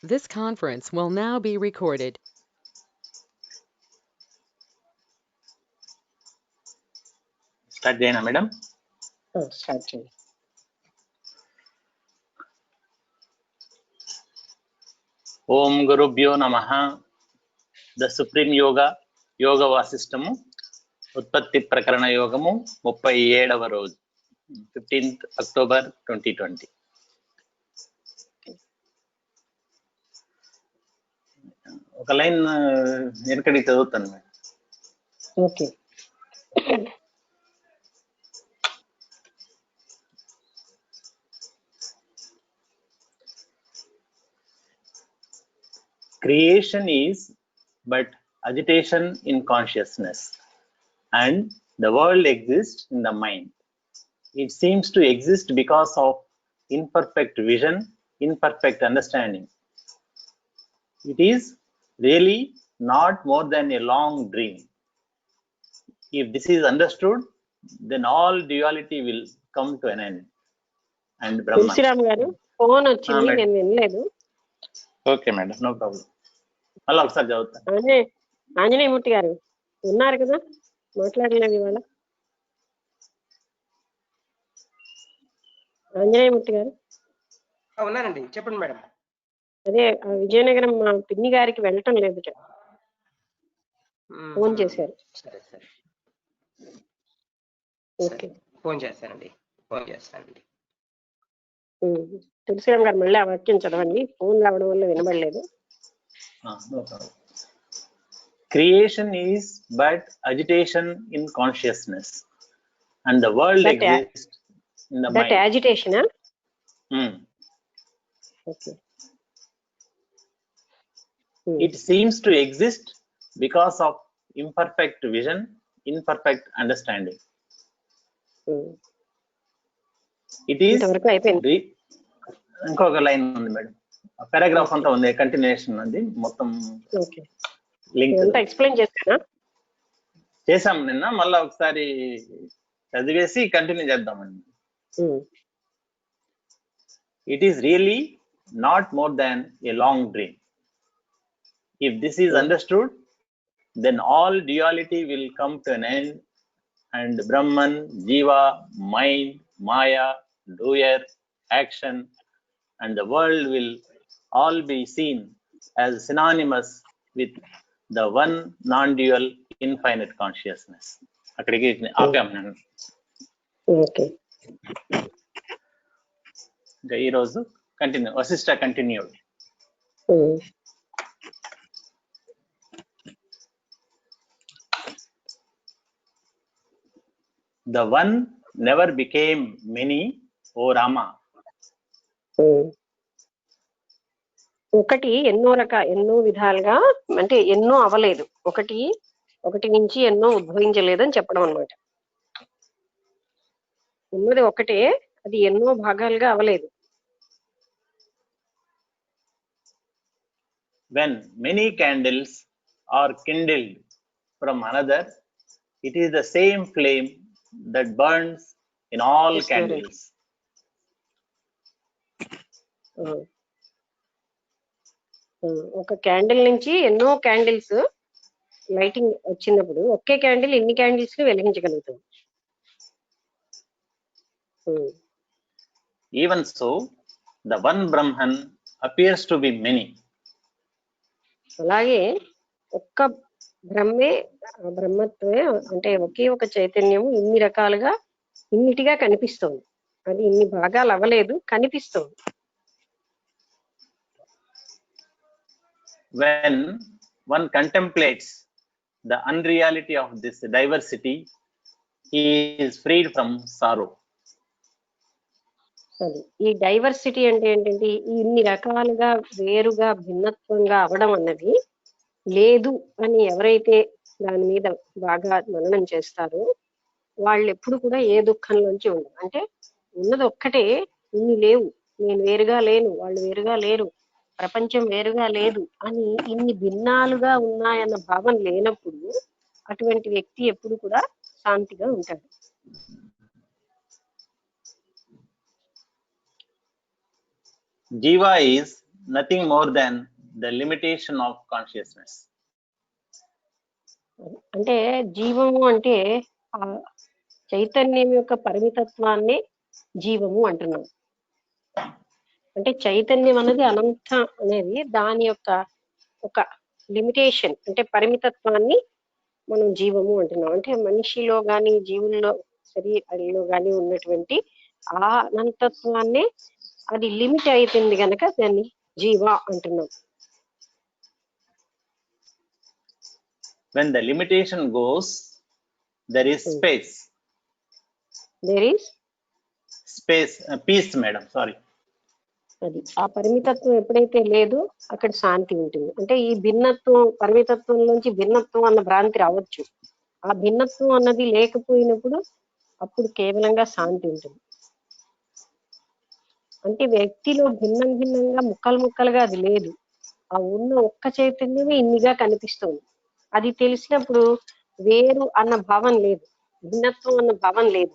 This conference will now be recorded. Start చేయనా madam? Start చేయండి. ఓం గురుభ్యో నమః. ద సుప్రీం యోగ వాసిష్టము ఉత్పత్తి ప్రకరణ యోగము 37వ రోజు 15th October 2020. ఒక లైన్ వెనకడికి చదువుతాను madam. Okay. Creation is but agitation in consciousness, and the world exists in the mind. It seems to exist because of imperfect vision, imperfect understanding. It is really not more than a long dream. If this is understood, then all duality will come to an end. And Brahman. Tulasiram గారు phone వచ్చింది, నేను వినలేదు. Okay madam, no problem. మళ్ళీ ఒకసారి చదువుతాను. ఆంజనేయమూర్తి గారు ఉన్నారు కదా, మాట్లాడలేదు ఇవాళ. ఆంజనేయమూర్తి గారు ఉన్నారండి, చెప్పండి మేడం. అదే విజయనగరం మా పిన్ని గారికి వెళ్ళటం లేదు, ఫోన్ చేశారు. సరే సరే, ఓకే, ఫోన్ చేస్తానండి. తులసిరామ్ గారు మళ్ళీ ఆ వాక్యం చదవండి, ఫోన్ రావడం వల్ల వినబడలేదు. Creation is but agitation in consciousness, and the world exists in the mind. That agitation, okay. It seems to exist because of imperfect vision, imperfect understanding. It is ఇంకొక line ఉంది మేడం, పారాగ్రాఫ్ అంతా ఉంది, continuation ఉంది మొత్తం. Link explain చేసాం నిన్న, మళ్ళా ఒకసారి చదివేసి కంటిన్యూ చేద్దామండి. It is really not more than a long dream. If this is understood, then all duality will come to an end, and Brahman, Jiva, mind, Maya, doer, action, and the world will all be seen as synonymous with the one non-dual infinite consciousness. అక్కడికి ఆపాం నేను. ఇంకా ఈరోజు continue, Vashishta continued. The one never became many, O Rama. ఒకటి ఎన్నో విధాలుగా, అంటే ఎన్నో అవలేదు, ఒకటి నుంచి ఎన్నో ఉద్భవించలేదు అని చెప్పడం అన్నమాట. ఉన్నది ఒకటే, అది ఎన్నో భాగాలుగా అవలేదు. When many candles are kindled from another, it is the same flame that burns in all candles. ఒక క్యాండిల్ నుంచి ఎన్నో క్యాండిల్స్ లైటింగ్ వచ్చినప్పుడు ఒకే క్యాండిల్ ఎన్ని candles వెలిగించగలుగుతుంది. Even so, the one Brahman appears to be many. అలాగే ఒక్క బ్రహ్మత్వమే, అంటే ఒకే ఒక చైతన్యము ఇన్ని రకాలుగా ఇన్నిటిగా కనిపిస్తోంది. అది ఇన్ని భాగాలు అవ్వలేదు, కనిపిస్తోంది. When one contemplates the unreality of this diversity, he is freed from sorrow. ఈ డైవర్సిటీ అంటే ఏంటంటే, ఇన్ని రకాలుగా వేరుగా భిన్నత్వంగా అవడం అన్నది లేదు అని ఎవరైతే దాని మీద బాగా మననం చేస్తారో వాళ్ళు ఎప్పుడు కూడా ఏ దుఃఖంలోంచి ఉండరు. అంటే ఉన్నది ఒక్కటే, ఇన్ని లేవు, నేను వేరుగా లేను, వాళ్ళు వేరుగా లేరు, ప్రపంచం వేరుగా లేదు అని ఇన్ని భిన్నాలుగా ఉన్నాయన్న భావన లేనప్పుడు అటువంటి వ్యక్తి ఎప్పుడు కూడా శాంతిగా ఉంటాడు. Jiva is nothing more than the limitation of consciousness. అంటే జీవము అంటే ఆ చైతన్యం యొక్క పరిమితత్వాన్ని జీవము అంటున్నాం. అంటే చైతన్యం అనేది అనంత అనేది దాని యొక్క ఒక లిమిటేషన్ అంటే పరిమితత్వాన్ని మనం జీవము అంటున్నాం. అంటే మనిషిలో గాని జీవుల్లో శరీరంలో గాని ఉన్నటువంటి ఆ అనంతత్వాన్ని అది లిమిట్ అయిపోయింది కనుక దాన్ని జీవ అంటున్నాం. When the limitation goes, there is space. There is Space, peace, madam. Sorry. అది ఆ పరిమితత్వం ఎప్పుడైతే లేదో అక్కడ శాంతి ఉంటుంది. అంటే ఈ భిన్నత్వం పరిమితత్వంలోంచి భిన్నత్వం అన్న భ్రాంతి రావచ్చు. ఆ భిన్నత్వం అన్నది లేకపోయినప్పుడు అప్పుడు కేవలంగా శాంతి ఉంటుంది. అంటే వ్యక్తిలో భిన్నంగా ముక్కలుగా అది లేదు. ఆ ఉన్న ఒక్క చైతన్యమే ఇన్నిగా కనిపిస్తుంది. అది తెలిసినప్పుడు వేరు అన్న భావం లేదు, భిన్నత్వం అన్న భావం లేదు.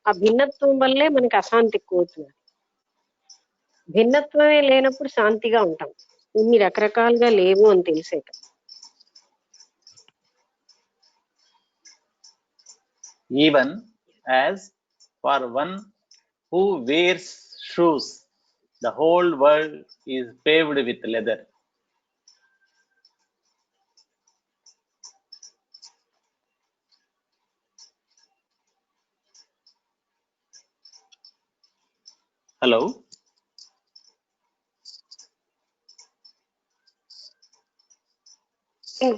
ఆ భిన్నత్వం వల్లే మనకి అశాంతి ఎక్కువ అవుతుంది. భిన్నత్వమే లేనప్పుడు శాంతిగా ఉంటాం. ఇన్ని రకరకాలుగా లేవు అని తెలిసాక. Even as for one who wears shoes, the whole world is paved with leather. Hello.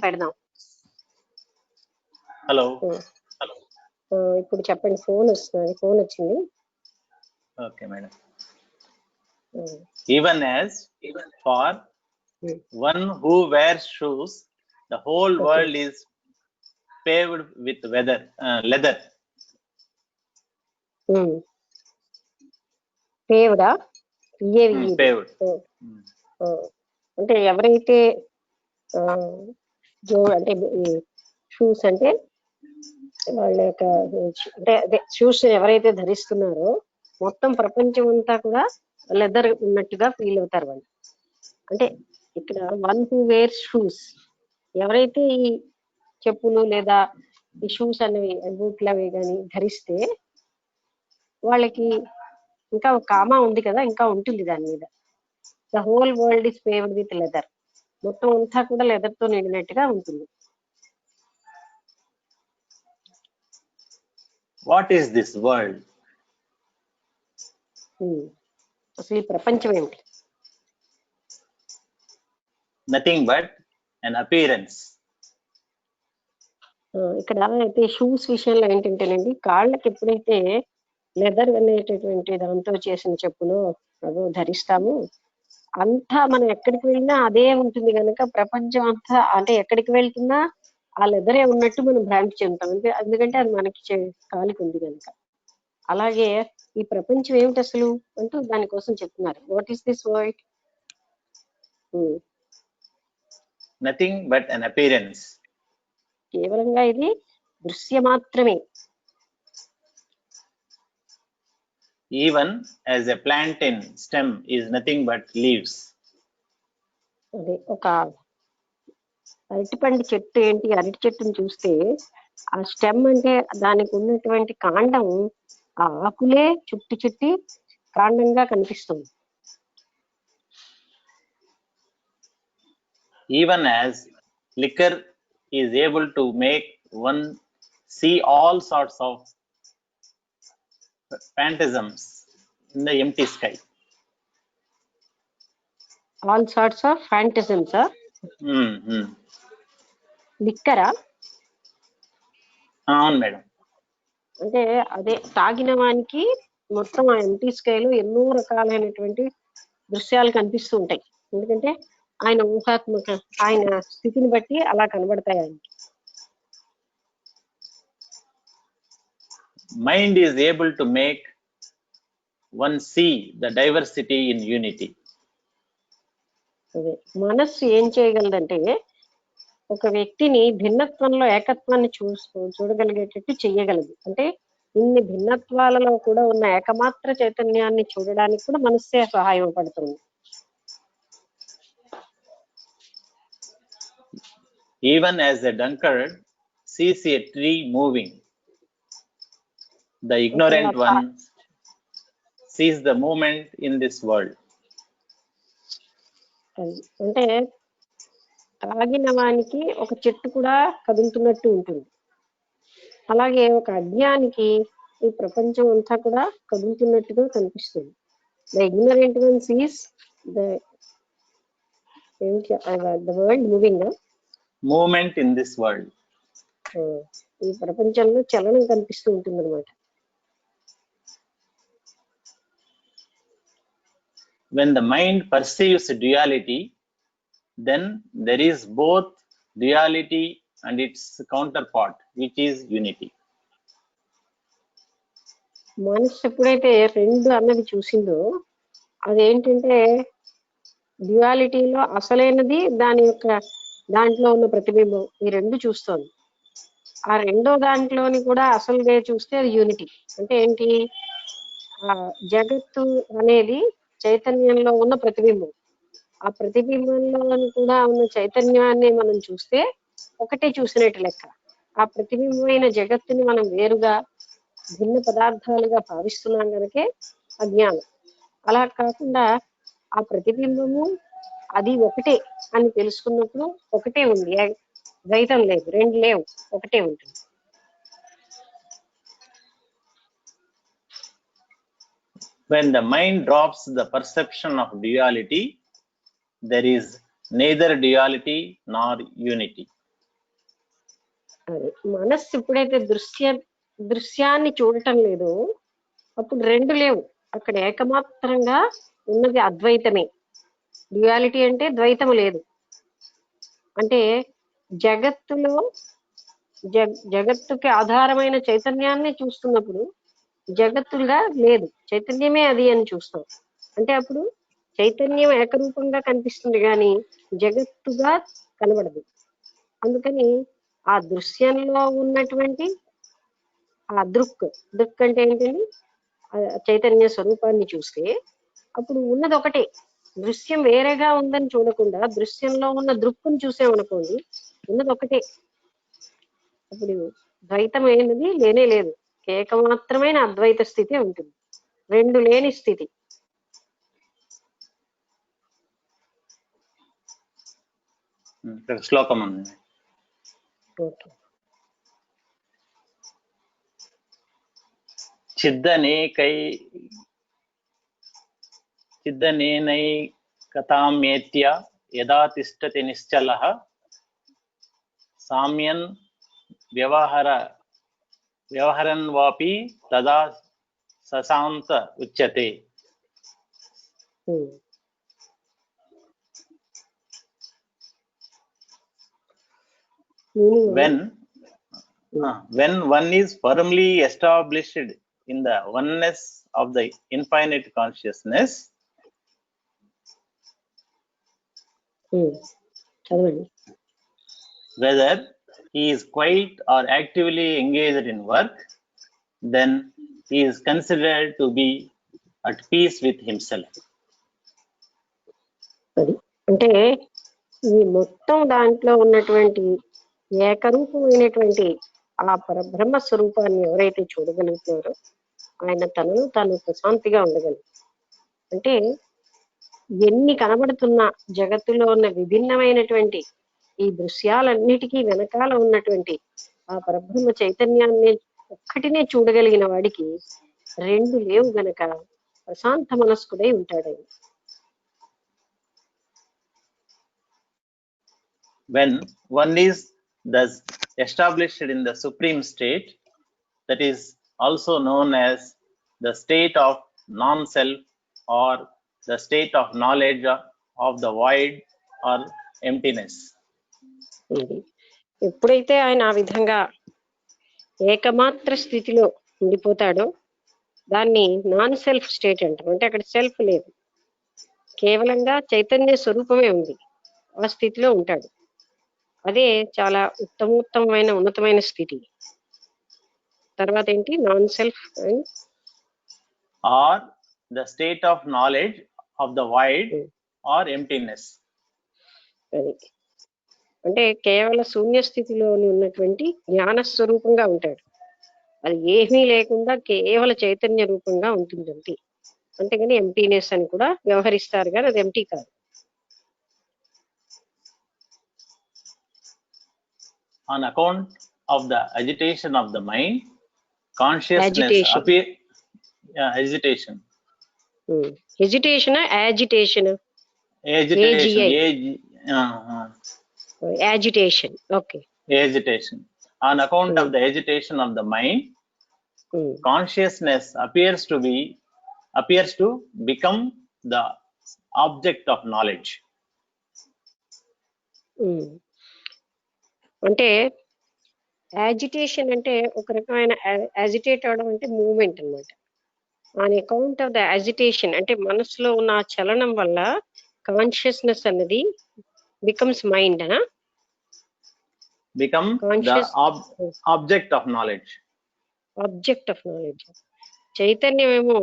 పెడదాం. Hello. ఇప్పుడు చెప్పండి. ఫోన్ వస్తుంది, ఫోన్ వచ్చింది. Okay, madam. Even as for one who wears shoes, the whole world is paved with leather. పేవుడా Paved. అంటే ఎవరైతే అంటే shoes అంటే వాళ్ళ యొక్క అంటే అదే షూస్ ఎవరైతే ధరిస్తున్నారో మొత్తం ప్రపంచం అంతా కూడా లెదర్ ఉన్నట్టుగా ఫీల్ అవుతారు వాళ్ళు. అంటే ఇక్కడ వన్ హూ వేర్ షూస్, ఎవరైతే ఈ చెప్పులు లేదా ఈ షూస్ అనేవి బూట్లు అవి కానీ ధరిస్తే వాళ్ళకి ఇంకా ఒక కామా ఉంది కదా, ఇంకా ఉంటుంది దాని మీద. The whole world is paved with leather, మొత్తం అంతా కూడా లెదర్ తో నిండినట్టుగా ఉంటుంది. What is this world? అసలు ఈ ప్రపంచం ఏమిటి? Nothing but an appearance. ఇక్కడ అయితే షూస్ విషయంలో ఏంటంటేనండి, కాళ్ళకి ఎప్పుడైతే లెదర్ అనేటటువంటి దాంతో చేసిన చెప్పులు అదో ధరిస్తాము, అంతా మనం ఎక్కడికి వెళ్ళినా అదే ఉంటుంది కనుక ప్రపంచం అంతా అంటే ఎక్కడికి వెళ్తున్నా ఆ లెదరే ఉన్నట్టు మనం భ్రాంతి చెందుతాం. ఎందుకంటే అది మనకి కాలికి ఉంది కనుక. అలాగే ఈ ప్రపంచం ఏమిటి అసలు అంటూ దానికోసం చెప్తున్నారు. What is this world? Nothing but an appearance. కేవలంగా ఇది దృశ్య మాత్రమే. Even as a plantain stem is nothing but leaves. అదే ఒక అరటిపండు చెట్టు ఏంటి, అరటి చెట్టుని చూస్తే ఆ స్టెమ్ అంటే దానికి ఉన్నటువంటి కాండం ఆ ఆకులే చుట్టి కాండంగా కనిపిస్తుంది. Even as liquor is able to make one see all sorts of phantasms in the empty sky. All sorts of phantasms. లిక్కరా? అవును మేడం. అంటే అదే తాగిన వానికి మొత్తం ఆ ఎంటీ స్కైలో ఎన్నో రకాలైనటువంటి దృశ్యాలు కనిపిస్తూ ఉంటాయి. ఎందుకంటే ఆయన ఊహాత్మక ఆయన స్థితిని బట్టి అలా కనబడతాయి ఆయనకి. Mind is able to make one see the diversity in unity. అదే మనస్సు ఏం చేయగలదంటే ఒక వ్యక్తిని భిన్నత్వంలో ఏకత్వాన్ని చూడగలిగేటట్టు చెయ్యగలదు. అంటే ఇన్ని భిన్నత్వాలలో కూడా ఉన్న ఏకమాత్ర చైతన్యాన్ని చూడడానికి కూడా మనస్సే సహాయం పడుతుంది. Even as a drunkard sees a tree moving, the ignorant one sees the movement in this world. అంటే తాగిన వానికి ఒక చెట్టు కూడా కదులుతున్నట్టు ఉంటుంది, అలాగే ఒక అజ్ఞానికి ఈ ప్రపంచం అంతా కూడా కదులుతున్నట్టుగా కనిపిస్తుంది. The ignorant one sees the world moving, Movement in this world. ఈ ప్రపంచంలో చలనం కనిపిస్తూ ఉంటుంది అనమాట. When the mind perceives duality, then there is both duality and its counterpart, which is unity. మనసు ఎప్పుడైతే రెండు అన్నది చూసిందో అదేంటంటే డ్యుయాలిటీలో అసలైనది దాని యొక్క దాంట్లో ఉన్న ప్రతిబింబం, ఈ రెండు చూస్తోంది. ఆ రెండో దాంట్లోని కూడా అసలుగా చూస్తే అది యూనిటీ. అంటే ఏంటి, ఆ జగత్తు అనేది చైతన్యంలో ఉన్న ప్రతిబింబం. ఆ ప్రతిబింబంలోని కూడా ఉన్న చైతన్యాన్ని మనం చూస్తే ఒకటే చూసినట్టు లెక్క. ఆ ప్రతిబింబమైన జగత్తుని మనం వేరుగా భిన్న పదార్థాలుగా భావిస్తున్నాం కనుకే అజ్ఞానం. అలా కాకుండా ఆ ప్రతిబింబము అది ఒకటే అని తెలుసుకున్నప్పుడు ఒకటే ఉంది, ద్వైతం లేదు, రెండు లేవు, ఒకటే ఉంటుంది. When the mind drops the perception of duality, there is neither duality nor unity. మనస్సు ఎప్పుడైతే దృశ్యాన్ని చూడటం లేదో అప్పుడు రెండు లేవు, అక్కడ ఏకమాత్రంగా ఉన్నది అద్వైతమే. డ్యుయాలిటీ అంటే ద్వైతము లేదు. అంటే జగత్తులో జగత్తుకి ఆధారమైన చైతన్యాన్ని చూస్తున్నప్పుడు జగత్తుగా లేదు, చైతన్యమే అది అని చూస్తాం. అంటే అప్పుడు చైతన్యం ఏకరూపంగా కనిపిస్తుంది కానీ జగత్తుగా కనబడదు. అందుకని ఆ దృశ్యంలో ఉన్నటువంటి ఆ దృక్ అంటే ఏంటండి, చైతన్య స్వరూపాన్ని చూస్తే అప్పుడు ఉన్నది ఒకటే. దృశ్యం వేరేగా ఉందని చూడకుండా దృశ్యంలో ఉన్న దృక్కుని చూసామనుకోండి, ఉన్నది ఒకటే. అప్పుడు ద్వైతమైనది లేనే లేదు, ఏకమాత్రమైన అద్వైత స్థితి ఉంటుంది, రెండు లేని స్థితి. శ్లోకం ఉంది. చిద్దనేనైకతామ్యేత్య యదా తిష్టతి నిశ్చలః సామ్యన్ వ్యవహరన్ వాపి తదా సశాంత ఉచ్యతే. When one is firmly established in the oneness of the infinite consciousness, whether he is quiet or actively engaged in work, then he is considered to be at peace with himself. అంటే ఈ మొత్తం దాంట్లో ఉన్నటువంటి ఏకరూపమైనటువంటి ఆ పరబ్రహ్మ స్వరూపాన్ని ఎవరైతే చూడగలుగుతున్నారో ఆయన తనను తాను ప్రశాంతిగా ఉండగలరు. అంటే ఎన్ని కనబడుతున్న జగత్తులో ఉన్న విభిన్నమైనటువంటి ఈ దృశ్యాలన్నిటికీ వెనకాల ఉన్నటువంటి ఆ పరబ్రహ్మ చైతన్యాన్ని ఒక్కటినే చూడగలిగిన వాడికి రెండు లేవు గనక ప్రశాంత మనస్కుడై ఉంటాడు. When one is thus established in the supreme state, that is also known as the state of non-self or the state of knowledge of the void or emptiness. ఎప్పుడైతే ఆయన ఆ విధంగా ఏకమాత్ర స్థితిలో ఉండిపోతాడో దాన్ని నాన్ సెల్ఫ్ స్టేట్ అంటాం. అంటే అక్కడ self లేదు, కేవలంగా చైతన్య స్వరూపమే ఉంది, ఆ స్థితిలో ఉంటాడు. అదే చాలా ఉత్తమోత్తమైన ఉన్నతమైన స్థితి. తర్వాత ఏంటి, non self or the state of knowledge of the void or emptiness. అంటే కేవల శూన్య స్థితిలోని ఉన్నటువంటి జ్ఞాన స్వరూపంగా ఉంటాడు. అది ఏమీ లేకుండా కేవల చైతన్య రూపంగా ఉంటుంది అంతే. అంతేగాని ఎంటీనెస్ అని కూడా వ్యవహరిస్తారు, కానీ అది ఎంటీ కాదు. On account of the agitation of the mind, consciousness Agitation. appear. Agitation. Hesitation, agitation, Agitation. AGI. Agitation. Okay. Agitation. On account of the agitation of the mind, consciousness appears to become the object of knowledge. అంటే agitation అంటే ఒక రకమైన agitate అవడం అంటే movement అన్నమాట. On account of the agitation అంటే మనసులో ఉన్న ఆ చలనం వల్ల కాన్షియస్నెస్ అనేది బికమ్స్ మైండ్ అనా Become Conscious. the object of knowledge. Object of knowledge. చైతన్యం ఏమో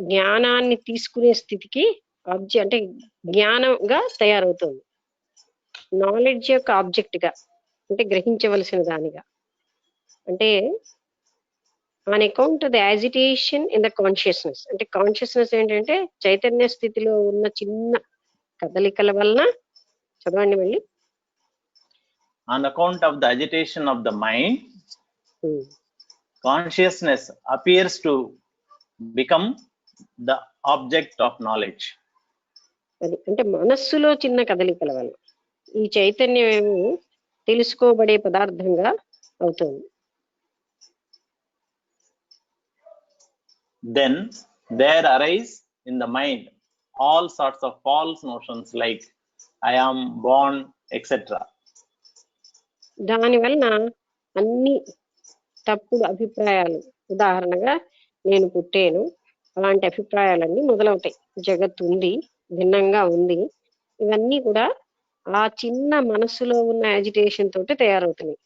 జ్ఞానాన్ని తీసుకునే స్థితికి అంటే జ్ఞానంగా తయారవుతుంది. నాలెడ్జ్ యొక్క ఆబ్జెక్ట్ గా అంటే గ్రహించవలసిన దానిగా. అంటే on account of the agitation in the consciousness అంటే కాన్షియస్నెస్ ఏంటంటే చైతన్య స్థితిలో ఉన్న చిన్న కదలికల వలన. చదవండి మళ్ళీ. On account of the agitation of the mind, consciousness appears to become the object of knowledge. అది అంటే మనస్సులో చిన్న కదలికల వల్ల ఈ చైతన్యం ఏమో తెలుసుకోబడే పదార్థంగా అవుతుంది. Then there arise in the mind all sorts of false notions like I am born, etc. దాని వలన అన్ని తప్పుడు అభిప్రాయాలు, ఉదాహరణగా నేను పుట్టాను, అలాంటి అభిప్రాయాలన్నీ మొదలవుతాయి. జగత్తు ఉంది, భిన్నంగా ఉంది, ఇవన్నీ కూడా ఆ చిన్న మనస్సులో ఉన్న యాజిటేషన్ తోటి తయారవుతున్నాయి.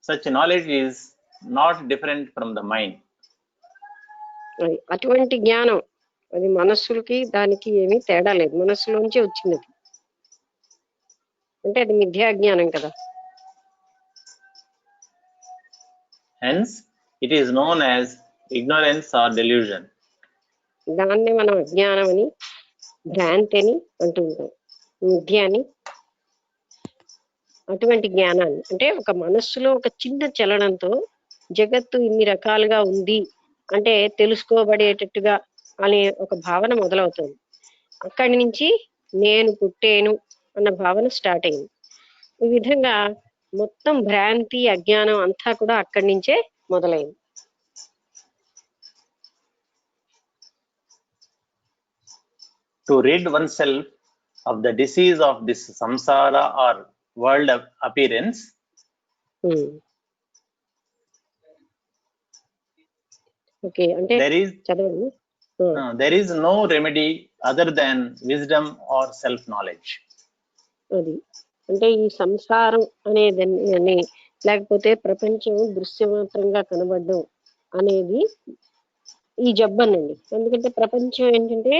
Such knowledge is not different from the mind. అటువంటి జ్ఞానం అది మనస్సులకి దానికి ఏమీ తేడా లేదు, మనస్సులోంచి వచ్చినది. అంటే అది మిథ్యా జ్ఞానం కదా. Hence, it is known as ignorance or delusion. దాన్నే మనం అజ్ఞానం అని, భ్రాంతి అని అంటూ ఉంటాం, మిథ్య అని. అటువంటి జ్ఞానాన్ని అంటే ఒక మనస్సులో ఒక చిన్న చలనంతో జగత్తు ఇన్ని రకాలుగా ఉంది అంటే తెలుసుకోబడేటట్టుగా అనే ఒక భావన మొదలవుతుంది. అక్కడి నుంచి నేను పుట్టేను అన్న భావన స్టార్ట్ అయింది. ఈ విధంగా మొత్తం భ్రాంతి, అజ్ఞానం అంతా కూడా అక్కడి నుంచే మొదలైంది. To rid oneself of the disease of this samsara or world appearance, okay అంటే there is చదవండి. there is no remedy other than wisdom or self knowledge. అది అంటే ఈ సంసారం అనేదాన్ని లేకపోతే ప్రపంచం దృశ్యమాత్రంగా కనబడడం అనేది ఈ జబ్బనండి. ఎందుకంటే ప్రపంచం ఏంటంటే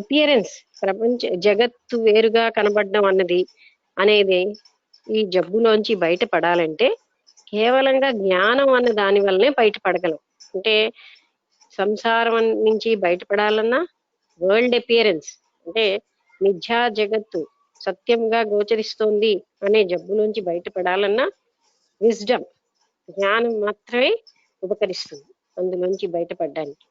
అపియరెన్స్, జగత్తు వేరుగా కనబడడం అనేది ఈ జబ్బులోంచి బయటపడాలంటే కేవలంగా జ్ఞానం అన్న దాని వల్లనే బయటపడగలం. అంటే సంసారం నుంచి బయటపడాలన్నా, వరల్డ్ అపియరెన్స్ అంటే మిథ్యా జగత్తు సత్యంగా గోచరిస్తోంది అనే జబ్బులోంచి బయటపడాలన్నా విజ్డమ్, జ్ఞానం మాత్రమే ఉపకరిస్తుంది అందులోంచి బయటపడడానికి.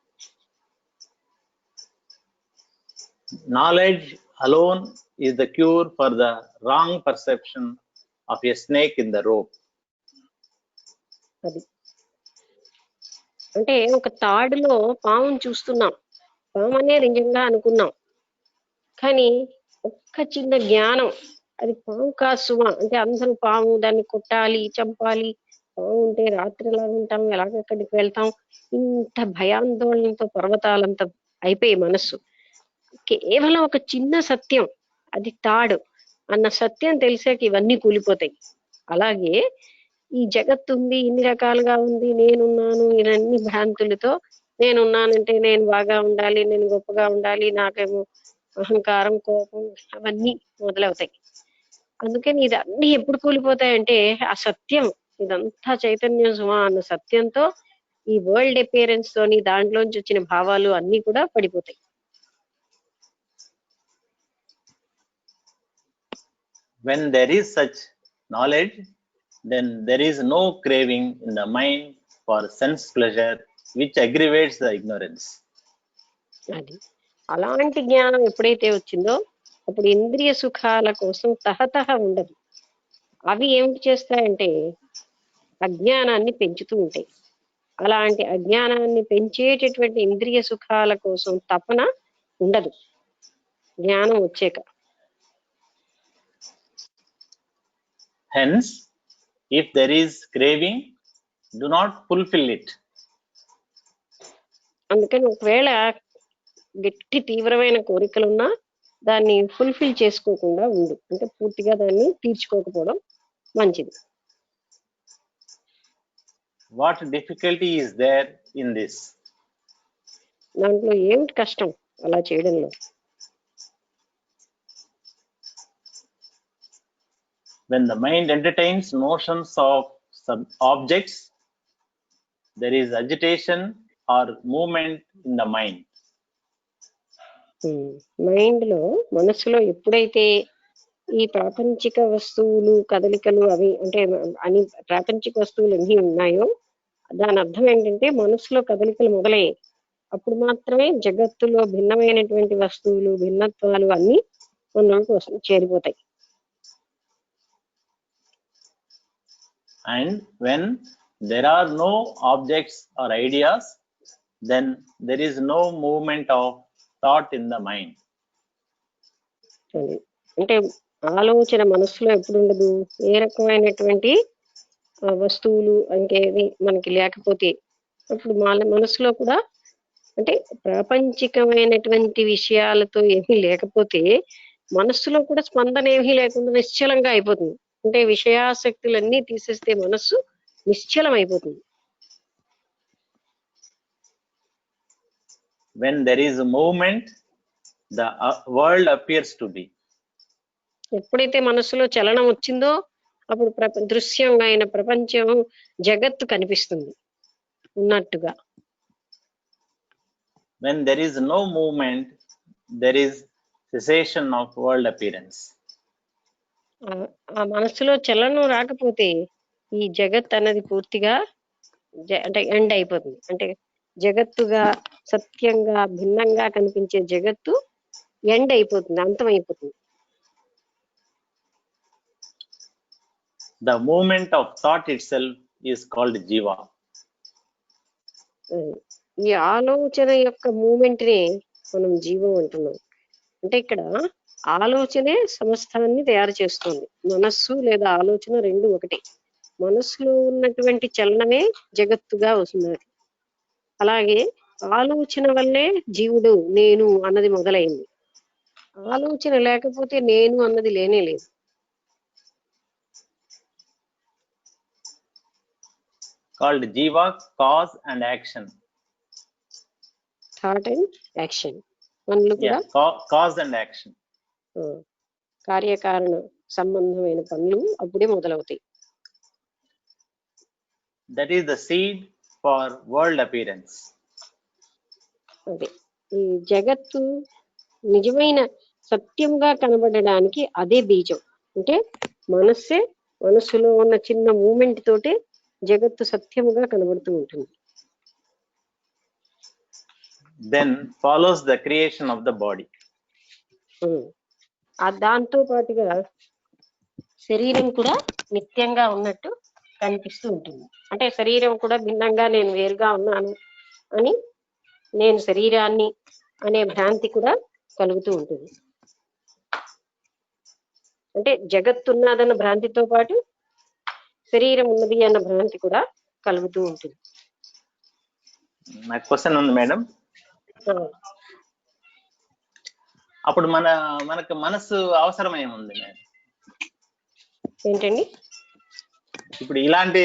Knowledge alone is the cure for the wrong perception of a snake in the rope. అది అంటే ఒక తాడులో పాముని చూస్తున్నాం, పాము అనే నిజంగా అనుకున్నాం, కానీ ఒక్క చిన్న జ్ఞానం అది పాము కాసుమా అంటే అందరూ పాము, దాన్ని కొట్టాలి, చంపాలి, పాము ఉంటే రాత్రి ఎలా ఉంటాం, ఎలాగెక్కడికి వెళ్తాం, ఇంత భయాందోళనతో పర్వతాలంత అయిపోయి మనస్సు. కేవలం ఒక చిన్న సత్యం, అది తాడు అన్న సత్యం తెలిసాక ఇవన్నీ కూలిపోతాయి. అలాగే ఈ జగత్తు ఉంది, ఇన్ని రకాలుగా ఉంది, నేనున్నాను, ఇవన్నీ భ్రాంతులతో నేనున్నానంటే నేను బాగా ఉండాలి, నేను గొప్పగా ఉండాలి, నాకేమో అహంకారం, కోపం అవన్నీ మొదలవుతాయి. అందుకని ఇది అన్ని ఎప్పుడు కూలిపోతాయంటే ఆ సత్యం, ఇదంతా చైతన్యం సుమా అన్న సత్యంతో ఈ వరల్డ్ అపియరెన్స్ తోని దాంట్లోంచి వచ్చిన భావాలు అన్ని కూడా పడిపోతాయి. When there is such knowledge, then there is no craving in the mind for sense pleasure, which aggravates the ignorance. అది అలాంటి జ్ఞానం ఎప్పుడైతే వచ్చిందో అప్పుడు ఇంద్రియ సుఖాల కోసం తహతహ ఉండదు. అవి ఏమిటి చేస్తాయంటే అజ్ఞానాన్ని పెంచుతూ ఉంటాయి. అలాంటి అజ్ఞానాన్ని పెంచేటటువంటి ఇంద్రియ సుఖాల కోసం తపన ఉండదు జ్ఞానం వచ్చాక. Hence, if there is craving, do not fulfill it. అందుకని ఒకవేళ గట్టి తీవ్రమైన కోరికలున్నా దాన్ని ఫుల్ఫిల్ చేసుకోకుండా ఉండు, అంటే పూర్తిగా దాన్ని తీర్చుకోకపోవడం మంచిది. What difficulty is there in this? దాంట్లో ఏమిటి కష్టం అలా చేయడంలో? When the mind entertains notions of objects, there is agitation or movement in the mind. Mind లో, మనసులో ఎప్పుడైతే ఈ ప్రాపంచిక వస్తువులు కదలికలు అవి అంటే అని ప్రాపంచిక వస్తువులు అన్నీ ఉన్నాయో దాని అర్థం ఏంటంటే మనసులో కదలికలు మొదలయ్యాయి. అప్పుడు మాత్రమే జగత్తులో భిన్నమైనటువంటి వస్తువులు, భిన్నత్వాలు అన్ని మనలోకి చేరిపోతాయి. And when there are no objects or ideas, then there is no movement of thought in the mind. అంటే ఆలోచన మనసులో ఎప్పుడు ఉండదు. ఏ రకమైనటువంటి వస్తువులు ఇంకేవి మనకి లేకపోతే అప్పుడు మనసులో కూడా అంటే ప్రాపంచికమైనటువంటి విషయాలతో ఏమీ లేకపోతే మనస్సులో కూడా స్పందన ఏమీ లేకుండా నిశ్చలంగా అయిపోతుంది. అంటే విషయాసక్తులన్నీ తీసేస్తే మనస్సు నిశ్చలం అయిపోతుంది. When there is a movement, the world appears to be. ఎప్పుడైతే మనస్సులో చలనం వచ్చిందో అప్పుడు దృశ్యంగా అయిన ప్రపంచం, జగత్తు కనిపిస్తుంది ఉన్నట్టుగా. When there is no movement, there is cessation of world appearance. ఆ మనస్సులో చలనం రాకపోతే ఈ జగత్ అన్నది పూర్తిగా అంటే ఎండ్ అయిపోతుంది. అంటే జగత్తుగా, సత్యంగా, భిన్నంగా కనిపించే జగత్తు ఎండ్ అయిపోతుంది, అంతం అయిపోతుంది. The movement of thought itself is called jiva. ఈ ఆలోచన యొక్క మూమెంట్ ని మనం జీవం అంటున్నాం. అంటే ఇక్కడ ఆలోచనే సమస్తాన్ని తయారు చేస్తుంది. మనస్సు లేదా ఆలోచన రెండు ఒకటే. మనస్సులో ఉన్నటువంటి చలనమే జగత్తుగా వస్తుంది. అలాగే ఆలోచన వల్లే జీవుడు, నేను అన్నది మొదలైంది. ఆలోచన లేకపోతే నేను అన్నది లేనే లేదు. Called jiva, cause and action. Thought and action పనులు కూడా cause and action. కార్యకారణ సంబంధమైన పనులు అప్పుడే మొదలవుతాయి. That is the seed for world appearance. అదే ఈ జగత్తు నిజమైన సత్యంగా కనబడడానికి అదే బీజం. అంటే మనస్సులో ఉన్న చిన్న మూమెంట్ తోటే జగత్తు సత్యముగా కనబడుతూ ఉంటుంది. Then follows the creation of the body. దాంతో పాటుగా శరీరం కూడా నిత్యంగా ఉన్నట్టు కనిపిస్తూ ఉంటుంది. అంటే శరీరం కూడా భిన్నంగా నేను వేరుగా ఉన్నాను అని, నేను శరీరాన్ని అనే భ్రాంతి కూడా కలుగుతూ ఉంటుంది. అంటే జగత్తు ఉన్నదన్న భ్రాంతితో పాటు శరీరం ఉన్నది అన్న భ్రాంతి కూడా కలుగుతూ ఉంటుంది. నా క్వశ్చన్ ఉంది మేడం. అప్పుడు మనకు మనసు అవసరం ఏముంది మేడం? ఏంటండి? ఇప్పుడు ఇలాంటి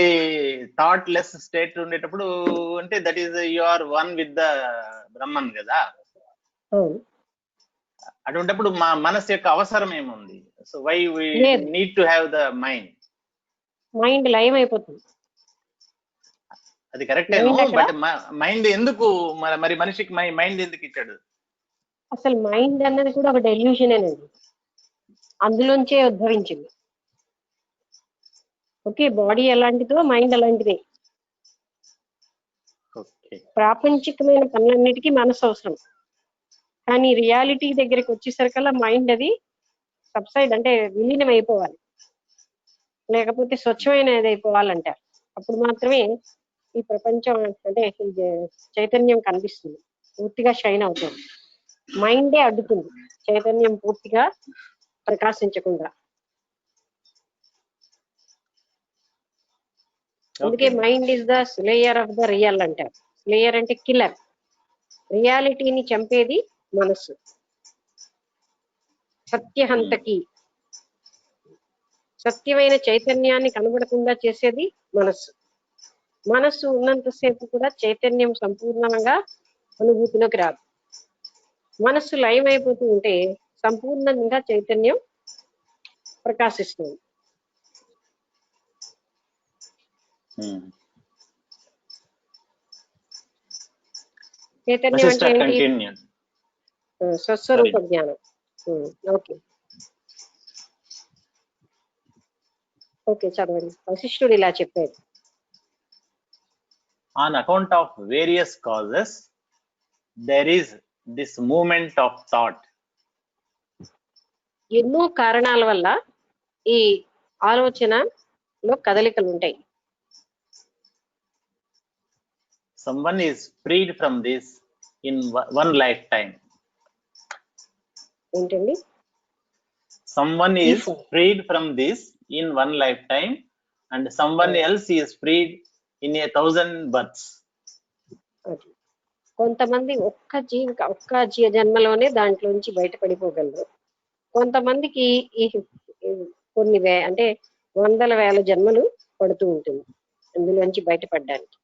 థాట్ లెస్ స్టేట్ ఉండేటప్పుడు అంటే that is you are one with the Brahman కదా. అటువంటిప్పుడు మా మనసు యొక్క అవసరం ఏముంది? సో వై వి లేదు. Need to have the mind? Mind లయం అయిపోతుంది. అది కరెక్టే, Mind ఎక్కడ? బట్ మైండ్ ఎందుకు మరి మనిషికి మైండ్ ఎందుకు ఇచ్చాడు? అసలు మైండ్ అన్నది కూడా ఒక డెల్యూషనేనండి, అందులోంచే ఉద్భవించింది. ఓకే, బాడీ ఎలాంటిదో మైండ్ అలాంటిదే. ఓకే. ప్రాపంచికమైన పనులన్నిటికీ మనసు అవసరం, కానీ రియాలిటీ దగ్గరికి వచ్చేసరికల్లా మైండ్ అది సబ్సైడ్ అంటే విలీనం అయిపోవాలి, లేకపోతే స్వచ్ఛమైనది అయిపోవాలంట. అప్పుడు మాత్రమే ఈ ప్రపంచం అంటే ఈ చైతన్యం కనిపిస్తుంది, పూర్తిగా షైన్ అవుతుంది. మైండే అడ్డుతుంది చైతన్యం పూర్తిగా ప్రకాశించకుండా. అందుకే mind is the slayer of the real అంటారు. స్లేయర్ అంటే కిల్లర్, రియాలిటీని చంపేది మనస్సు. సత్యహంతకి, సత్యమైన చైతన్యాన్ని కనబడకుండా చేసేది మనస్సు. మనస్సు ఉన్నంతసేపు కూడా చైతన్యం సంపూర్ణంగా అనుభూతిలోకి రాదు. మనస్సు లయమైపోతూ ఉంటే సంపూర్ణంగా చైతన్యం ప్రకాశిస్తుంది. చైతన్యం అంటే ఏంటి? స్వస్వరూప జ్ఞానం. ఓకే ఓకే, చదవండి. వశిష్ఠుడు ఇలా చెప్పాడు. On account of various causes, there is this movement of thought. ఎన్నో కారణాల వల్ల ఈ ఆలోచనలో కదలికలు ఉంటాయి. Someone is freed from this in one lifetime. ఏంటండి? Someone is freed from this in one lifetime, and someone else is freed in 1000 births. అది కొంతమంది ఒక్క జన్మలోనే దాంట్లోంచి బయటపడిపోగలరు. కొంతమందికి ఈ కొన్ని అంటే వందల వేల జన్మలు పడుతూ ఉంటుంది అందులోంచి బయటపడడానికి.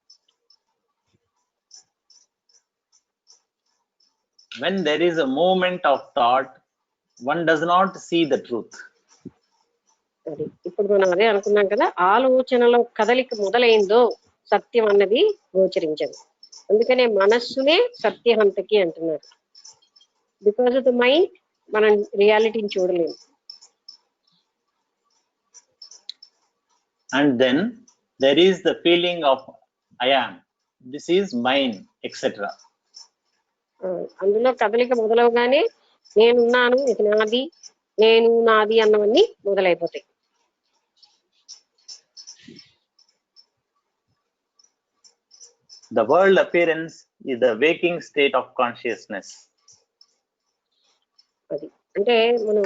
When there is a movement of thought, one does not see the truth. అది ఇప్పుడు మనం అదే అనుకున్నాం కదా, ఆలోచనలో కదలిక మొదలైందో సత్యం అన్నది గోచరించదు. అందుకనే మనస్సునే సత్యహంతకి అంటున్నారు. బికాజ్ ఆఫ్ ద మైండ్ మనం రియాలిటీని చూడలేము. And then there is the feeling of I am, this is mine, etc. అందులో కదలిక మొదలవగానే నేనున్నాను, ఇది నాది, నేను నాది అన్నవన్నీ మొదలైపోతాయి. The world appearance is the waking state of consciousness. అది అంటే మనం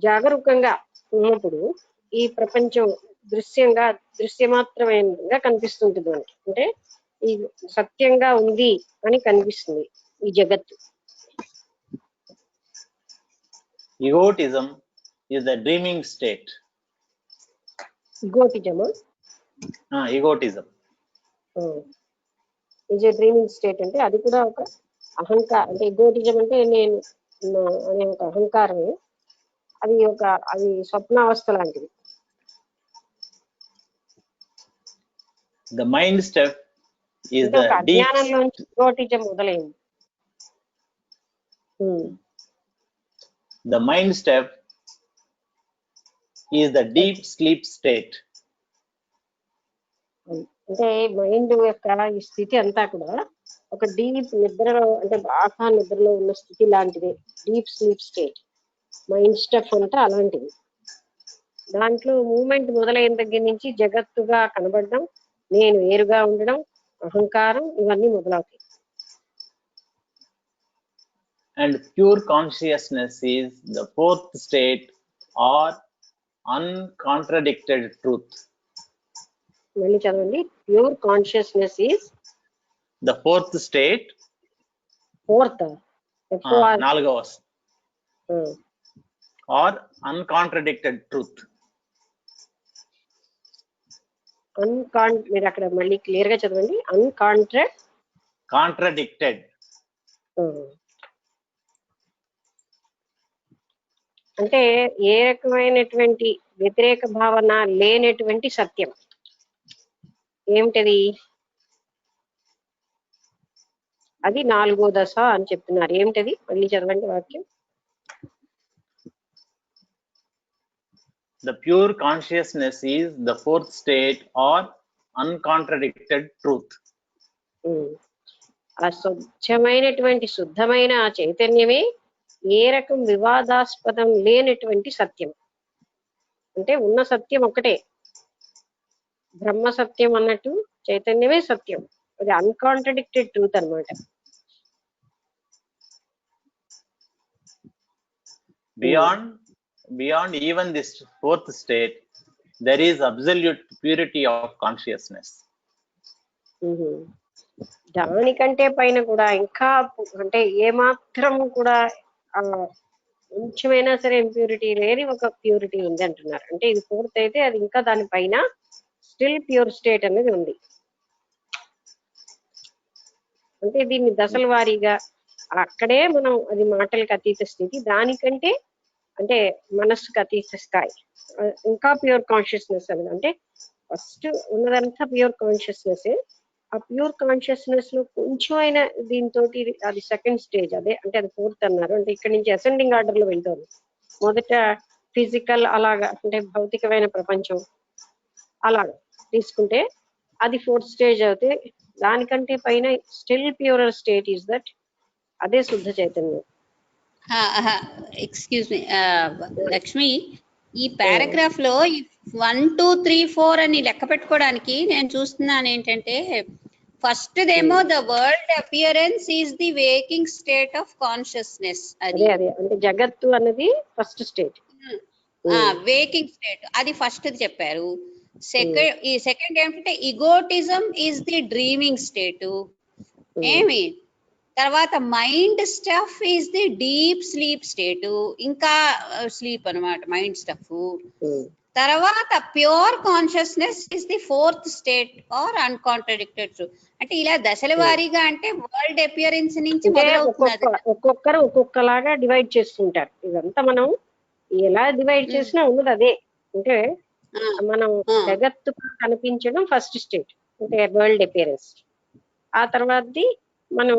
జాగరూకంగా ఉన్నప్పుడు ఈ ప్రపంచం దృశ్యమాత్రమైనగా కనిపిస్తుంటుంది మనకి. అంటే ఈ సత్యంగా ఉంది అని కనిపిస్తుంది ఈ జగత్తు. Egotism is the dreaming state. ఇగోటిజమా? Egotism. Is a dreaming state అంటే అది కూడా ఒక అహంకారం. అంటే ఇగోటిజం అంటే నేను అనే ఒక అహంకారమే. అది స్వప్నావస్థ లాంటిది. The mind step is the deep. అజ్ఞానంలోంచి ఇగోటిజం మొదలైంది. The mind step is the deep sleep state. అంటే మైండ్ యొక్క ఈ స్థితి అంతా కూడా ఒక డీప్ నిద్రలో, అంటే బాగా నిద్రలో ఉన్న స్థితి లాంటిది. Deep sleep state mind step అంటే అలాంటిది. దాంట్లో మూమెంట్ మొదలైన దగ్గర నుంచి జగత్తుగా కనబడడం, నేను వేరుగా ఉండడం, అహంకారం, ఇవన్నీ మొదలవుతాయి. And pure consciousness is the fourth state or uncontradicted truth. మళ్ళీ చదవండి. Pure consciousness is The fourth state, fourth నాలుగవ, or uncontradicted truth. మీరు అక్కడ మళ్ళీ క్లియర్ గా చదవండి. Contradicted. అంటే ఏ రకమైనటువంటి వ్యతిరేక భావన లేనటువంటి సత్యం ఏమిటది? అది 4వ దశ అని చెప్తున్నారు. ఏమిటది? మళ్ళీ చదవండి వాక్యం. The pure consciousness is the fourth state or uncontradicted truth. ఆ స్వచ్ఛమైనటువంటి శుద్ధమైన ఆ చైతన్యమే ఏ రకం వివాదాస్పదం లేనటువంటి సత్యం. అంటే ఉన్న సత్యం ఒకటే, బ్రహ్మ సత్యం అన్నట్టు చైతన్యమే సత్యం. అది అన్కాంట్రడిక్టెడ్ ట్రూత్ అన్నమాట. Beyond even this fourth state, there is absolute purity of consciousness. దానికంటే పైన కూడా ఇంకా అంటే ఏమాత్రం కూడా కొంచెమైనా సరే ఇంప్యూరిటీ లేని ఒక ప్యూరిటీ ఉంది అంటున్నారు. అంటే ఇది ఫోర్త్ అయితే అది ఇంకా దానిపైన స్టిల్ ప్యూర్ స్టేట్ అనేది ఉంది. అంటే దీన్ని దశల వారీగా అక్కడే మనం అది మాటలకు అతీత స్థితి, దానికంటే అంటే మనస్సుకు అతీత స్థాయి ఇంకా ప్యూర్ కాన్షియస్నెస్ అనేది. అంటే ఫస్ట్ ఉన్నదంతా ప్యూర్ కాన్షియస్నెస్. ఆ ప్యూర్ కాన్షియస్నెస్ లో కొంచెం అయినా దీంతో అది సెకండ్ స్టేజ్, అదే అంటే అది ఫోర్త్ అన్నారు. అంటే ఇక్కడ నుంచి అసెండింగ్ ఆర్డర్ లో వెళ్తుంది. మొదట ఫిజికల్ అలాగా అంటే భౌతికమైన ప్రపంచం అలాగా తీసుకుంటే అది ఫోర్త్ స్టేజ్ అవుతే, దానికంటే పైన still purer state is that, అదే శుద్ధ చైతన్యం. ఎక్స్క్యూజ్ మీ లక్ష్మి, ఈ పారాగ్రాఫ్ లో 1 2 3 4 అని లెక్క పెట్టుకోవడానికి నేను చూస్తున్నాను ఏంటంటే, ఫస్ట్ దేమో the world appearance is the waking state of consciousness. అదే అంటే జగత్తు అన్నది ఫస్ట్ స్టేట్, వేకింగ్ స్టేట్ అది ఫస్ట్ చెప్పారు. సెకండ్ ఏంటంటే egotism is the dreaming state. ఏమి తర్వాత mind stuff is the deep sleep state, ఇంకా స్లీప్ అన్నమాట మైండ్ స్టఫ్. తర్వాత pure consciousness is the fourth state or uncontradicted truth. అంటే ఇలా దశల వారీగా అంటే వరల్డ్ అపియరెన్స్ నుంచి మొదలవుతుంది. ఒక్కొక్కరు ఒక్కొక్కలాగా డివైడ్ చేస్తుంటారు. ఇదంతా మనం ఎలా డివైడ్ చేసినా ఉన్నది అదే. అంటే మనం జగత్తు కనిపించడం ఫస్ట్ స్టేట్ అంటే వరల్డ్ అపియరెన్స్. ఆ తర్వాతది మనం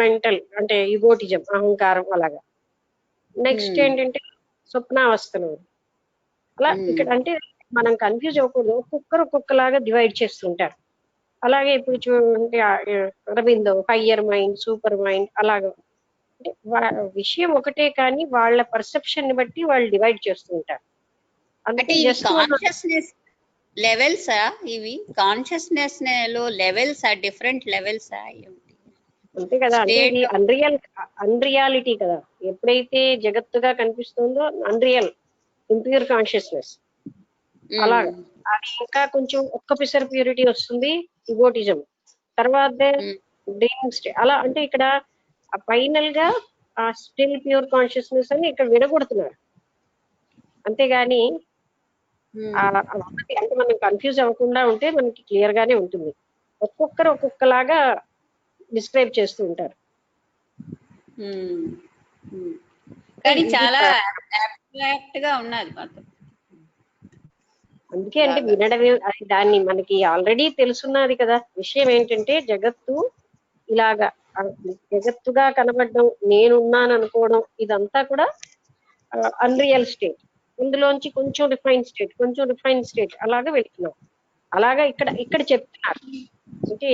మెంటల్ అంటే ఇగోటిజం అహంకారం అలాగా. నెక్స్ట్ ఏంటంటే స్వప్నావస్థలు. అలా ఇక్కడ అంటే మనం కన్ఫ్యూజ్ అవ్వకూడదు, ఒక్కొక్కరు ఒక్కొక్కలాగా డివైడ్ చేస్తుంటారు. అలాగే ఇప్పుడు చూడండి Aurobindo higher mind, super mind అలాగా. అంటే విషయం ఒకటే కానీ వాళ్ళ పర్సెప్షన్ ని బట్టి వాళ్ళు డివైడ్ చేస్తుంటారు. అంటే కాన్షియస్నెస్ లెవెల్స్, ఇవి కాన్షియస్నెస్ లో లెవెల్స్ డిఫరెంట్ లెవెల్స్ అంతే కదా. అంటే ఇది అన్రియాలిటీ కదా. ఎప్పుడైతే జగత్తుగా కనిపిస్తుందో అన్రియల్ ఇంప్యూర్ కాన్షియస్నెస్ అలాగా. అది ఇంకా కొంచెం ఒక్క పిసర్ ప్యూరిటీ వస్తుంది ఇగోటిజం, తర్వాత డ్రీమింగ్ స్టేట్ అలా. అంటే ఇక్కడ ఫైనల్ గా ఆ స్టిల్ ప్యూర్ కాన్షియస్నెస్ అని ఇక్కడ విడగొడుతున్నారు. అంతేగాని అంటే మనం కన్ఫ్యూజ్ అవ్వకుండా ఉంటే మనకి క్లియర్ గానే ఉంటుంది. ఒక్కొక్కరు ఒక్కొక్కలాగా డిస్క్రైబ్ చేస్తూ ఉంటారు. కానీ చాలా అబ్స్ట్రాక్ట్ గా ఉన్నది మాత్రం. అందుకే అంటే వినడమే దాన్ని మనకి ఆల్రెడీ తెలుసున్నది కదా. విషయం ఏంటంటే జగత్తు ఇలాగా జగత్తుగా కనబడడం, నేనున్నాను అనుకోవడం, ఇదంతా కూడా అన్రియల్ స్టేట్. ఇందులోంచి కొంచెం రిఫైన్ స్టేట్ అలాగా వెళ్తున్నాం. అలాగా ఇక్కడ చెప్తున్నారు. అంటే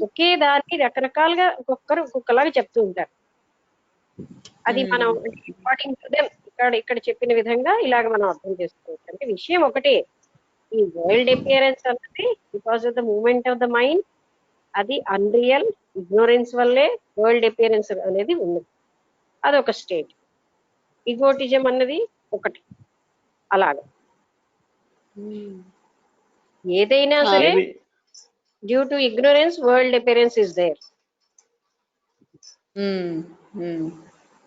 ఒకే దాన్ని రకరకాలుగా ఒక్కొక్కరు ఒక్కొక్కలాగా చెప్తూ ఉంటారు. అది మనం అకార్డింగ్ టు దెమ్ ఇక్కడ చెప్పిన విధంగా ఇలాగ మనం అర్థం చేసుకోవచ్చు. అంటే విషయం ఒకటే, ఈ వరల్డ్ అపియరెన్స్ అన్నది because of the movement of the mind, అది అన్రియల్ ఇగ్నోరెన్స్ వల్లే వరల్డ్ అపియరెన్స్ అనేది ఉన్నది. అదొక స్టేట్. ఇగోటిజం అన్నది ఒకటి. అలాగా ఏదైనా సరే due to ignorance world appearance is there.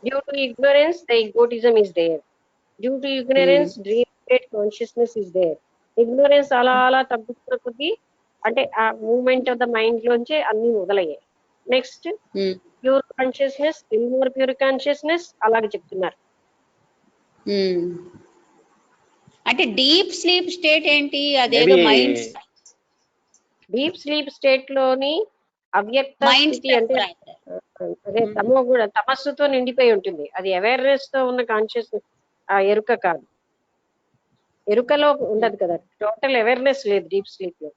Due to ignorance, the egotism is there. Due to ignorance, dream state consciousness is there. Ignorance అలా తగ్గుతున్న కొద్దీ అంటే ఆ మూవ్మెంట్ ఆఫ్ ద మైండ్ లోంచే అన్ని మొదలయ్యాయి. Next pure consciousness, still more pure consciousness అలాగే చెప్తున్నారు. అంటే డీప్ స్లీప్ స్టేట్ ఏంటి? అదేదో Maybe mind deep sleep state లోని అవ్యక్త మైండ్ స్థితి అంటే అదే తమస్సుతో నిండిపోయి ఉంటుంది. అది అవేర్నెస్ తో ఉన్న కాన్షియస్నెస్, ఆ ఎరుక కాదు. ఎరుకలో ఉండదు కదా, టోటల్ అవేర్నెస్ లేదు డీప్ స్లీప్ లో.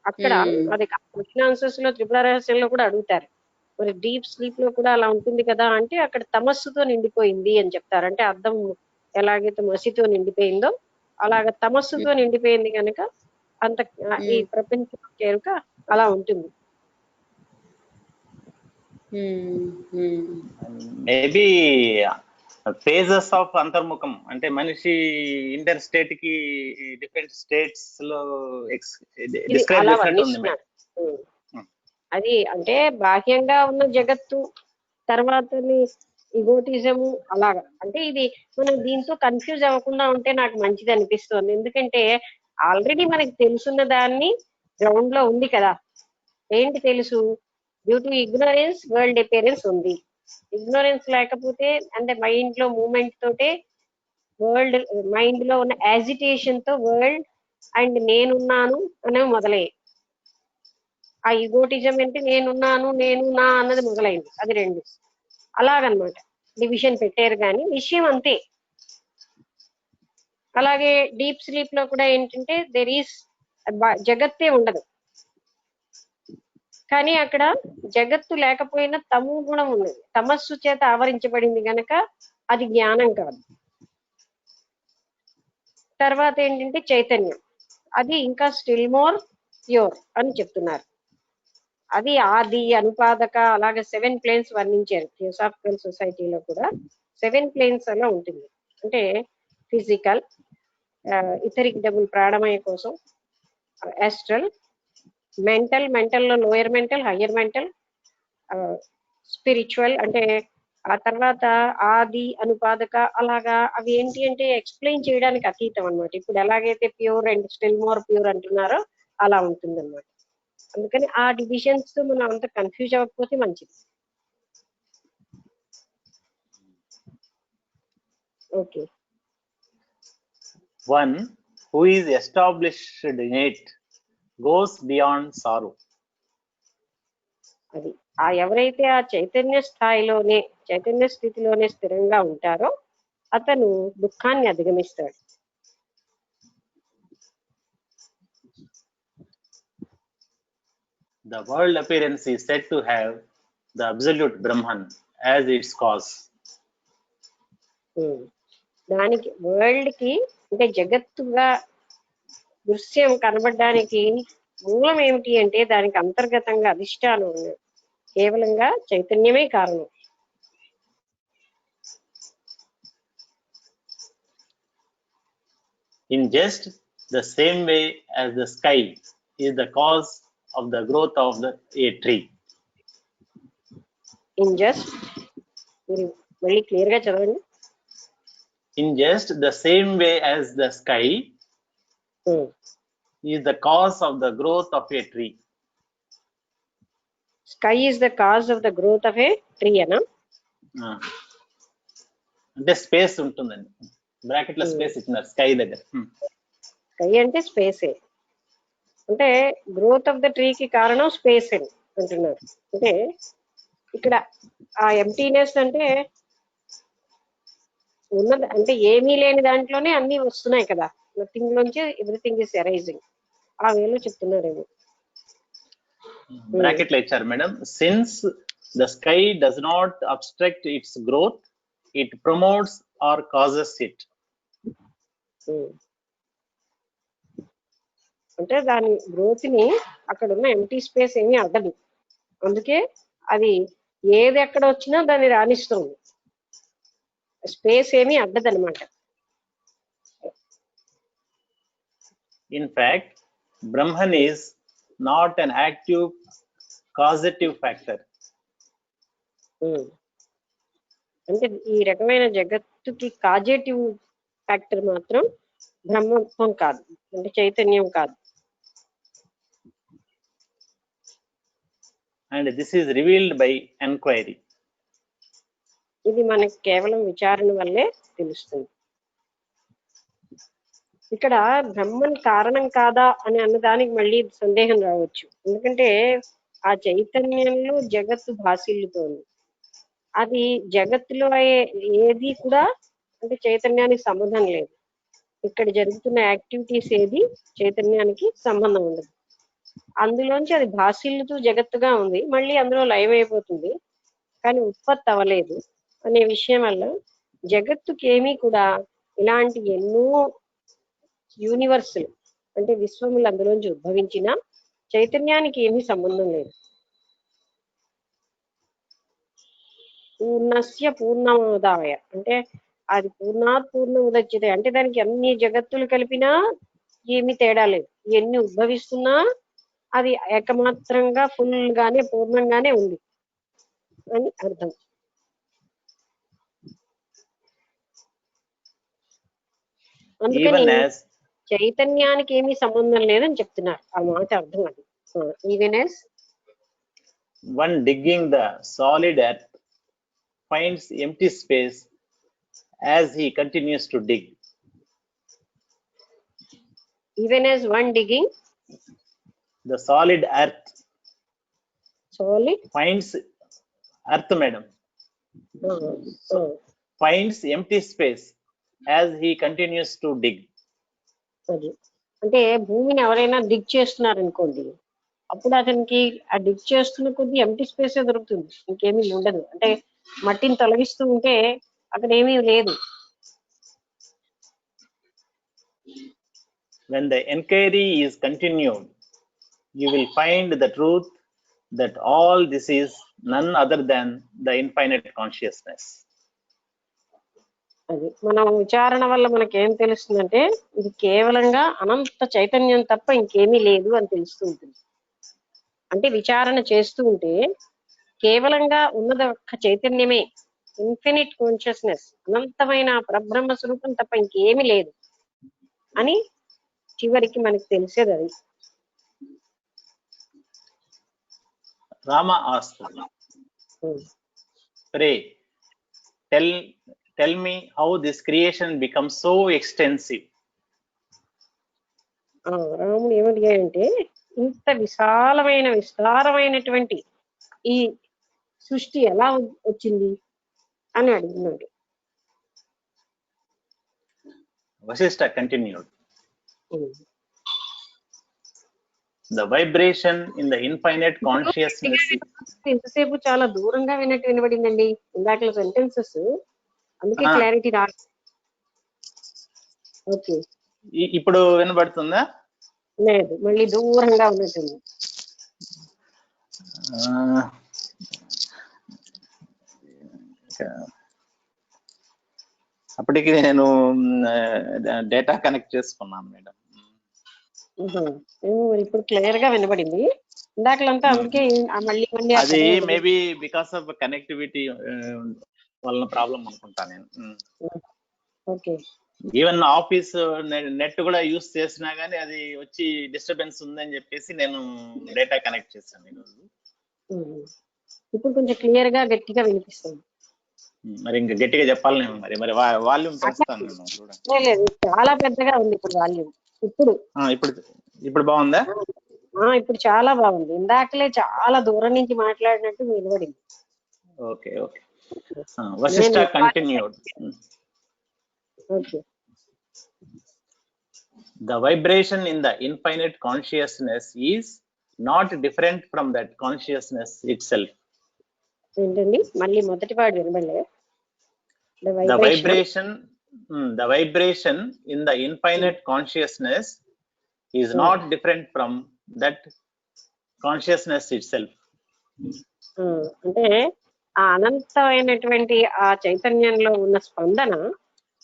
అక్కడ అది క్వశ్చన్ ఆన్సర్స్ లో త్రిపుర రహస్యంలో కూడా అడుగుతారు, మరి డీప్ స్లీప్ లో కూడా అలా ఉంటుంది కదా అంటే అక్కడ తమస్సుతో నిండిపోయింది అని చెప్తారు. అంటే అర్థం ఎలాగైతే మసితో నిండిపోయిందో అలాగ తమస్సుతో నిండిపోయింది కనుక అంత ఈ ప్రపంచం ఎరుక అలా ఉంటుంది. మేబీ ఫేజెస్ ఆఫ్ అంతర్ముఖం అంటే మనిషి ఇంటర్ స్టేట్ కి డిఫరెంట్ స్టేట్స్ లో డిస్క్రైబ్ అలా చేసినట్టు ఉంది వర్ణిస్తున్నారు. అది అంటే బాహ్యంగా ఉన్న జగత్తు, తర్వాత ఇగోటిజము అలాగా. అంటే ఇది మనం దీంతో కన్ఫ్యూజ్ అవ్వకుండా ఉంటే నాకు మంచిది అనిపిస్తుంది. ఎందుకంటే ఆల్రెడీ మనకి తెలుసున్న దాన్ని గ్రౌండ్ లో ఉంది కదా. ఏంటి తెలుసు? Due to ignorance world appearance ఉంది. ఇగ్నోరెన్స్ లేకపోతే అంటే మైండ్ లో మూమెంట్ తోటే వరల్డ్, మైండ్ లో ఉన్న యాజిటేషన్ తో వరల్డ్ అండ్ నేనున్నాను అనేవి మొదలయ్యాయి. ఆ ఇగోటిజం అంటే నేనున్నాను, నేను నా అన్నది మొదలైంది. అది రెండు అలాగనమాట డివిజన్ పెట్టారు, కానీ విషయం అంతే. అలాగే డీప్ స్లీప్ లో కూడా ఏంటంటే దెర్ ఈస్ జగత్తే ఉండదు, కానీ అక్కడ జగత్తు లేకపోయినా తమో గుణం ఉన్నది, తమస్సు చేత ఆవరించబడింది గనక అది జ్ఞానం కాదు. తర్వాత ఏంటంటే చైతన్యం, అది ఇంకా స్టిల్ మోర్ ప్యూర్ అని చెప్తున్నారు. అది ఆది అనుపాదక అలాగే 7 ప్లేన్స్ వర్ణించారు. థియోసాఫికల్ సొసైటీలో కూడా 7 ప్లేన్స్ అలా ఉంటుంది. అంటే ఫిజికల్, ఇథరిక్ డబుల్ ప్రాణమయ కోసం, యాస్ట్రల్, మెంటల్, మెంటల్లో lower mental, higher mental, spiritual, అంటే ఆ తర్వాత ఆది అనుపాదక అలాగా. అవి ఏంటి అంటే ఎక్స్ప్లెయిన్ చేయడానికి అతీతం అనమాట. ఇప్పుడు ఎలాగైతే pure and still more pure అంటున్నారో అలా ఉంటుంది అనమాట. అందుకని ఆ డివిజన్స్ తో మనం అంత కన్ఫ్యూజ్ అవ్వకపోతే మంచిది. Okay. One who is established in it goes beyond sorrow. అది ఎవరైతే ఆ చైతన్య స్థాయిలోనే, చైతన్య స్థితిలోనే స్థిరంగా ఉంటారో అతను దుఃఖాన్ని అధిగమిస్తాడు. The world appearance is said to have the absolute Brahman as its cause. దానికి వరల్డ్ కి అంటే జగత్తుగా దృశ్యం కనబడడానికి మూలం ఏమిటి అంటే దానికి అంతర్గతంగా అధిష్టానం ఉన్నది, కేవలంగా చైతన్యమే కారణం. In just the same way as the sky is the cause of the growth of a tree. In just, మీరు మళ్ళీ క్లియర్ గా చదవండి. In just the same way as the sky is the cause of the growth of a tree. Sky is the cause of the growth of A tree అనా? అంటే space ఉంటుందండి, bracket లో space ఇచ్చినారు sky దగ్గర. Sky అంటే స్పేసే, అంటే growth of the ట్రీకి కారణం space అని అంటున్నారు. అంటే ఇక్కడ ఆ ఎంటీనెస్ అంటే ఉన్నది, అంటే ఏమీ లేని దాంట్లోనే అన్ని వస్తున్నాయి కదా, నథింగ్ లోంచి ఎవ్రీథింగ్ ఇస్ అరైజింగ్. ఆ వేలో చెప్తున్నారేమో. బ్రాకెట్ లో ఇచ్చారు madam. Since the sky does not obstruct its growth, it promotes or causes it. అంటే దాని గ్రోత్ ని అక్కడ ఉన్న ఎంటీ స్పేస్ ఏమీ అడ్డదు, అందుకే అది ఏది ఎక్కడ వచ్చినా దాన్ని రాణిస్తుంది. స్పేస్ ఏమీ అడ్డదనమాట. In fact, Brahman is not an active causative factor. అంటే ఈ రకమైన జగత్తుకి కాజేటివ్ ఫ్యాక్టర్ మాత్రం బ్రహ్మత్వం కాదు, అంటే చైతన్యం కాదు. And this is revealed by enquiry. ఇది మనకి కేవలం విచారణ వల్లే తెలుస్తుంది. ఇక్కడ బ్రహ్మన్ కారణం కాదా అని అన్నదానికి మళ్ళీ సందేహం రావచ్చు. ఎందుకంటే ఆ చైతన్యంలో జగత్తు భాసిల్లుతోంది. అది జగత్తులో ఏది కూడా అంటే చైతన్యానికి సంబంధం లేదు. ఇక్కడ జరుగుతున్న యాక్టివిటీస్ ఏది చైతన్యానికి సంబంధం ఉండదు. అందులోంచి అది భాసిల్లుతూ జగత్తుగా ఉంది, మళ్ళీ అందులో లయం అయిపోతుంది, కానీ ఉత్పత్తి అవ్వలేదు అనే విషయం వల్ల జగత్తుకి ఏమీ కూడా ఇలాంటి ఎన్నో యూనివర్సులు అంటే విశ్వములు అందులోంచి ఉద్భవించిన చైతన్యానికి ఏమీ సంబంధం లేదు. పూర్ణస్య పూర్ణమాదాయ అంటే అది పూర్ణాత్ పూర్ణముదచ్యతే అంటే దానికి అన్ని జగత్తులు కలిపినా ఏమీ తేడా లేదు. ఎన్ని ఉద్భవిస్తున్నా అది ఏకమాత్రంగా ఫుల్ గానే పూర్ణంగానే ఉంది అని అర్థం. అందుకని Even as చైతన్యానికి ఏమీ సంబంధం లేదని చెప్తున్నారు. ఆ మాట అర్థం అది. Even as one digging the solid earth finds empty space as he continues to dig. Even as one digging The solid earth solid finds earth, madam, finds empty space as he continues to dig. అది అంటే భూమిని ఎవరైనా డిగ్ చేస్తున్నారు అనుకోండి, అప్పుడు అతనికి ఆ డిగ్ చేస్తున్న కొద్ది ఎంటీ స్పేస్ దొరుకుతుంది, ఇంకేమీ ఉండదు. అంటే మట్టిని తొలగిస్తూ ఉంటే అక్కడ ఏమీ లేదు. When the inquiry is continued, you will find the truth that all this is none other than the infinite consciousness. అది మనం విచారణ వల్ల మనకేం తెలుస్తుందంటే ఇది కేవలంగా అనంత చైతన్యం తప్ప ఇంకేమీ లేదు అని తెలుస్తూ ఉంటుంది. అంటే విచారణ చేస్తూ ఉంటే కేవలంగా ఉన్నది ఒక్క చైతన్యమే, ఇన్ఫినిట్ కాన్షియస్నెస్, అనంతమైన పరబ్రహ్మ స్వరూపం తప్ప ఇంకేమీ లేదు అని చివరికి మనకి తెలిసేది అది. Rama asked, pray, tell me how this creation becomes so extensive. రాముడు ఏమడిగాడంటే ఇంత విస్తారమైనటువంటి ఈ సృష్టి ఎలా వచ్చింది అని అడిగినాడు. Vasishtha continued, the vibration in the infinite consciousness. ఇంతసేపు చాలా దూరంగా విన్నట్టు వినబడిందండి ఇందాక సెంటెన్సెస్, అందుకే క్లారిటీ రా. ఓకే, ఇప్పుడు వినబడుతుందా? లేదు, మళ్ళీ దూరంగా ఉన్నట్టుంది. అప్పటికి నేను డేటా కనెక్ట్ చేసుకున్నాను మేడం. మరి ఇప్పుడు క్లియర్ గా వినబడింది. ఇందాకలంతా అందుకే మళ్ళీ మళ్ళీ అది మేబీ బికాస్ ఆఫ్ కనెక్టివిటీ వలన ప్రాబ్లం అనుకుంటా నేను. ఓకే, ఈవెన్ ఆఫీస్ నెట్ కూడా యూస్ చేసినా గానీ అది వచ్చి డిస్టర్బెన్స్ ఉందని చెప్పేసి నేను డేటా కనెక్ట్ చేశాను ఈరోజు. ఇప్పుడు కొంచెం క్లియర్ గా గట్టిగా వినిపిస్తుంది. మరి ఇంకా గట్టిగా చెప్పాలి నేను, మరి మరి వాల్యూమ్ పెంచుతాను నేను చూడండి. లేదు, చాలా పెద్దగా ఉంది ఇప్పుడు వాల్యూమ్. ఇప్పుడు ఇప్పుడు బాగుందా? ఇప్పుడు చాలా బాగుంది. ఇందాకలే చాలా దూరం నుంచి మాట్లాడినట్టు వినబడింది. Okay okay. Vashishtha continued. Okay, the vibration in the infinite consciousness is not different from that consciousness itself. ఏంటండి మళ్ళీ మొదటి వాడు వినబడలే. The vibration in the infinite consciousness is not different from that consciousness itself. అంటే ఆ అనంతమైనటువంటి ఆ చైతన్యంలో ఉన్న స్పందన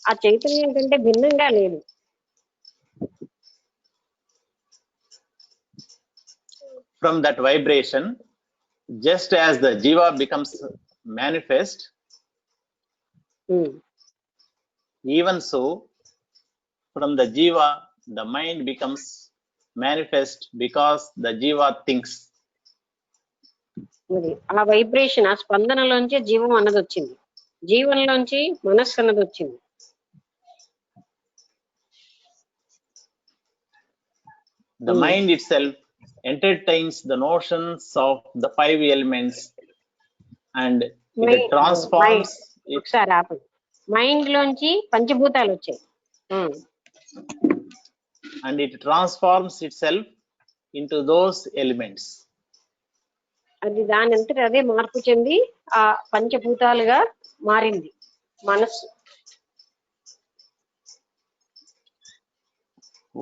ఆ చైతన్యం కంటే భిన్నంగా లేదు. From that vibration, just as the jiva becomes manifest, even so from the jiva the mind becomes manifest because the jiva thinks. మరి ఆ వైబ్రేషన్ ఆ స్పందనలోంచే జీవం అన్నది వచ్చింది. జీవంలోంచి మనస్సు అన్నది వచ్చింది. The mind itself entertains the notions of the five elements and it transforms it, ఒకసారి ఆపండి. మైండ్ లోంచి పంచభూతాలు వచ్చాయి. and it transforms itself into those elements. అది దాని అంతట అదే మార్పు చెంది ఆ పంచభూతాలుగా మారింది మనస్సు.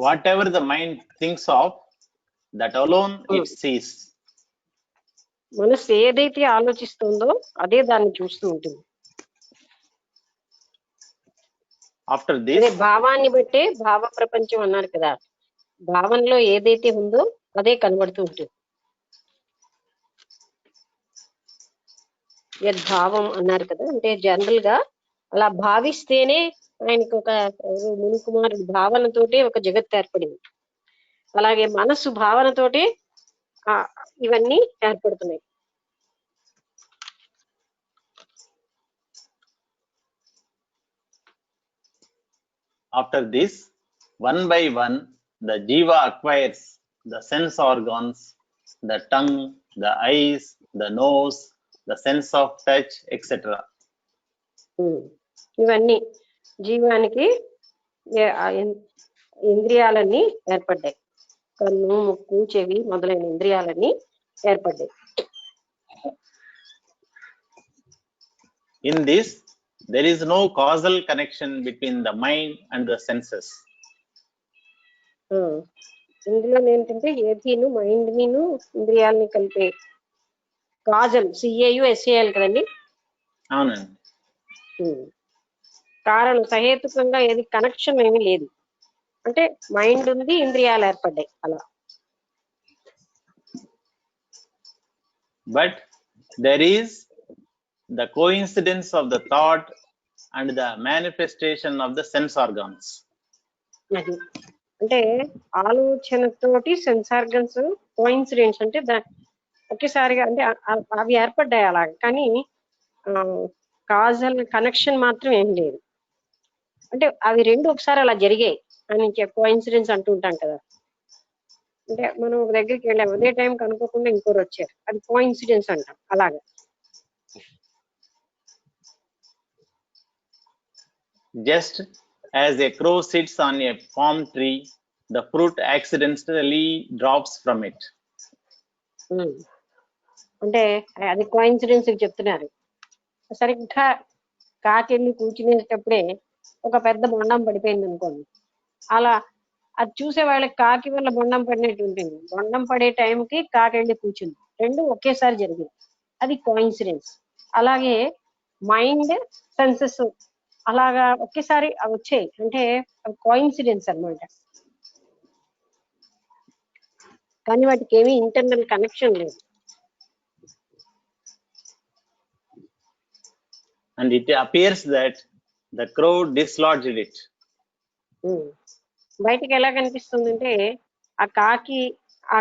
Whatever the mind thinks of, that alone it sees. మనస్సు ఏదైతే ఆలోచిస్తుందో అదే దాన్ని చూస్తూ ఉంటుంది. After అదే this, భావాన్ని బట్టే భావ ప్రపంచం అన్నారు కదా, భావంలో ఏదైతే ఉందో అదే కనబడుతూ ఉంటుంది. యద్భావం అన్నారు కదా, అంటే జనరల్ గా అలా భావిస్తేనే ఆయనకి ఒక మునికుమారుడు భావనతోటే ఒక జగత్ ఏర్పడింది. అలాగే మనస్సు భావనతోటే ఇవన్నీ ఏర్పడుతున్నాయి. after this, one by one, the jiva acquires the sense organs, the tongue, the eyes, the nose, the sense of touch, etc. ఇవన్నీ జీవానికి ఇంద్రియాలన్నీ ఏర్పడ్డాయి. కన్ను, ముక్కు, చెవి మొదలైన ఇంద్రియాలన్నీ ఏర్పడ్డాయి. In this, there is no causal connection between the mind and the senses. ఇందులో ఏంటంటే ఏదీను మైండ్ నీను ఇంద్రియాలని కలిపే కాజల్ సిఏయు ఎస్ఏఎల్ కదండి. అవునండి. కారణం సహేతుకంగా ఏది కనెక్షన్ ఏమీ లేదు. అంటే మైండ్ ఉంది, ఇంద్రియాలు ఏర్పడ్డాయి అలా. But there is the coincidence of the thought and the manifestation of the sense organs. అది అంటే ఆలోచనతోటి సెన్స్ ఆర్గన్స్ కోయిన్సిడెన్స్, అంటే ఒకేసారిగా అంటే అవి ఏర్పడ్డాయి అలాగే, కానీ కాజల్ కనెక్షన్ మాత్రం ఏం లేదు. అంటే అవి రెండు ఒకసారి అలా జరిగాయి అని కోయిన్సిడెన్స్ అంటూ ఉంటాం కదా. అంటే మనం ఒక దగ్గరికి వెళ్ళాము, అదే టైం కనుక్కోకుండా ఇంకోరు వచ్చారు, అది కోయిన్సిడెన్స్ అంటాం. అలాగా Just as a crow sits on a palm tree, the fruit accidentally drops from it. అంటే అది కోయిన్సిడెన్స్ చెప్తున్నారు. సరిగ్గా కాకెళ్ళి కూర్చునేటప్పుడే ఒక పెద్ద బొండం పడిపోయింది అనుకోండి, అలా అది చూసే వాళ్ళకి కాకి వల్ల బొండం పడినట్టు ఉంటుంది. బొండం పడే టైంకి కాకెళ్ళి కూర్చుంది, రెండు ఒకేసారి జరిగింది, అది కోయిన్సిడెన్స్. అలాగే మైండ్, సెన్సెస్ అలాగా ఒకేసారి వచ్చాయి, అంటే కోయిన్సిడెన్స్ అన్నమాట. కానీ వాటికి ఏమీ ఇంటర్నల్ కనెక్షన్ లేదు. And it appears that the crow dislodged it. బయటికి ఎలా కనిపిస్తుంది అంటే ఆ కాకి ఆ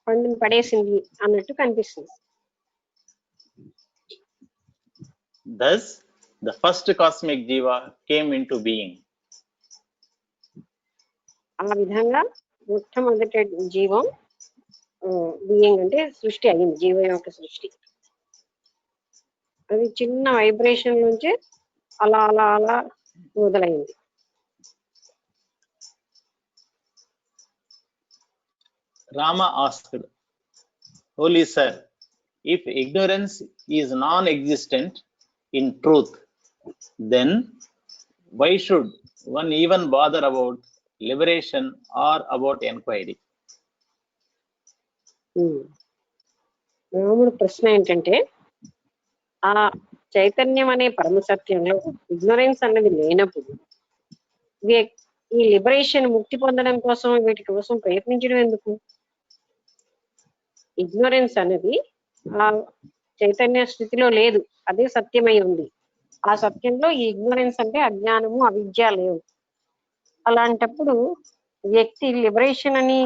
పండుని పడేసింది అన్నట్టు కనిపిస్తుంది. Thus, the first cosmic jiva came into being. ఆ విధంగా మొట్టమొదటి జీవం బీయింగ్ అంటే సృష్టి అయింది, జీవం యొక్క సృష్టి. అది చిన్న వైబ్రేషన్ నుంచి అలా అలా అలా మొదలైంది. Rama asked, "Holy Sir, if ignorance is non-existent in truth, then why should one even bother about liberation or about enquiry?" రాముడు ప్రశ్న ఏంటంటే, ఆ చైతన్యం అనే పరమసత్యంలో ఇగ్నోరెన్స్ అన్నది లేనప్పుడు ఈ లిబరేషన్, ముక్తి పొందడం కోసం వీటి కోసం ప్రయత్నించడం ఎందుకు? ఇగ్నోరెన్స్ అనేది ఆ చైతన్య స్థితిలో లేదు, అదే సత్యమై ఉంది. ఆ సత్యంలో ఈ ఇగ్నోరెన్స్ అంటే అజ్ఞానము, అవిద్య లేవు. అలాంటప్పుడు వ్యక్తి లిబరేషన్ అని,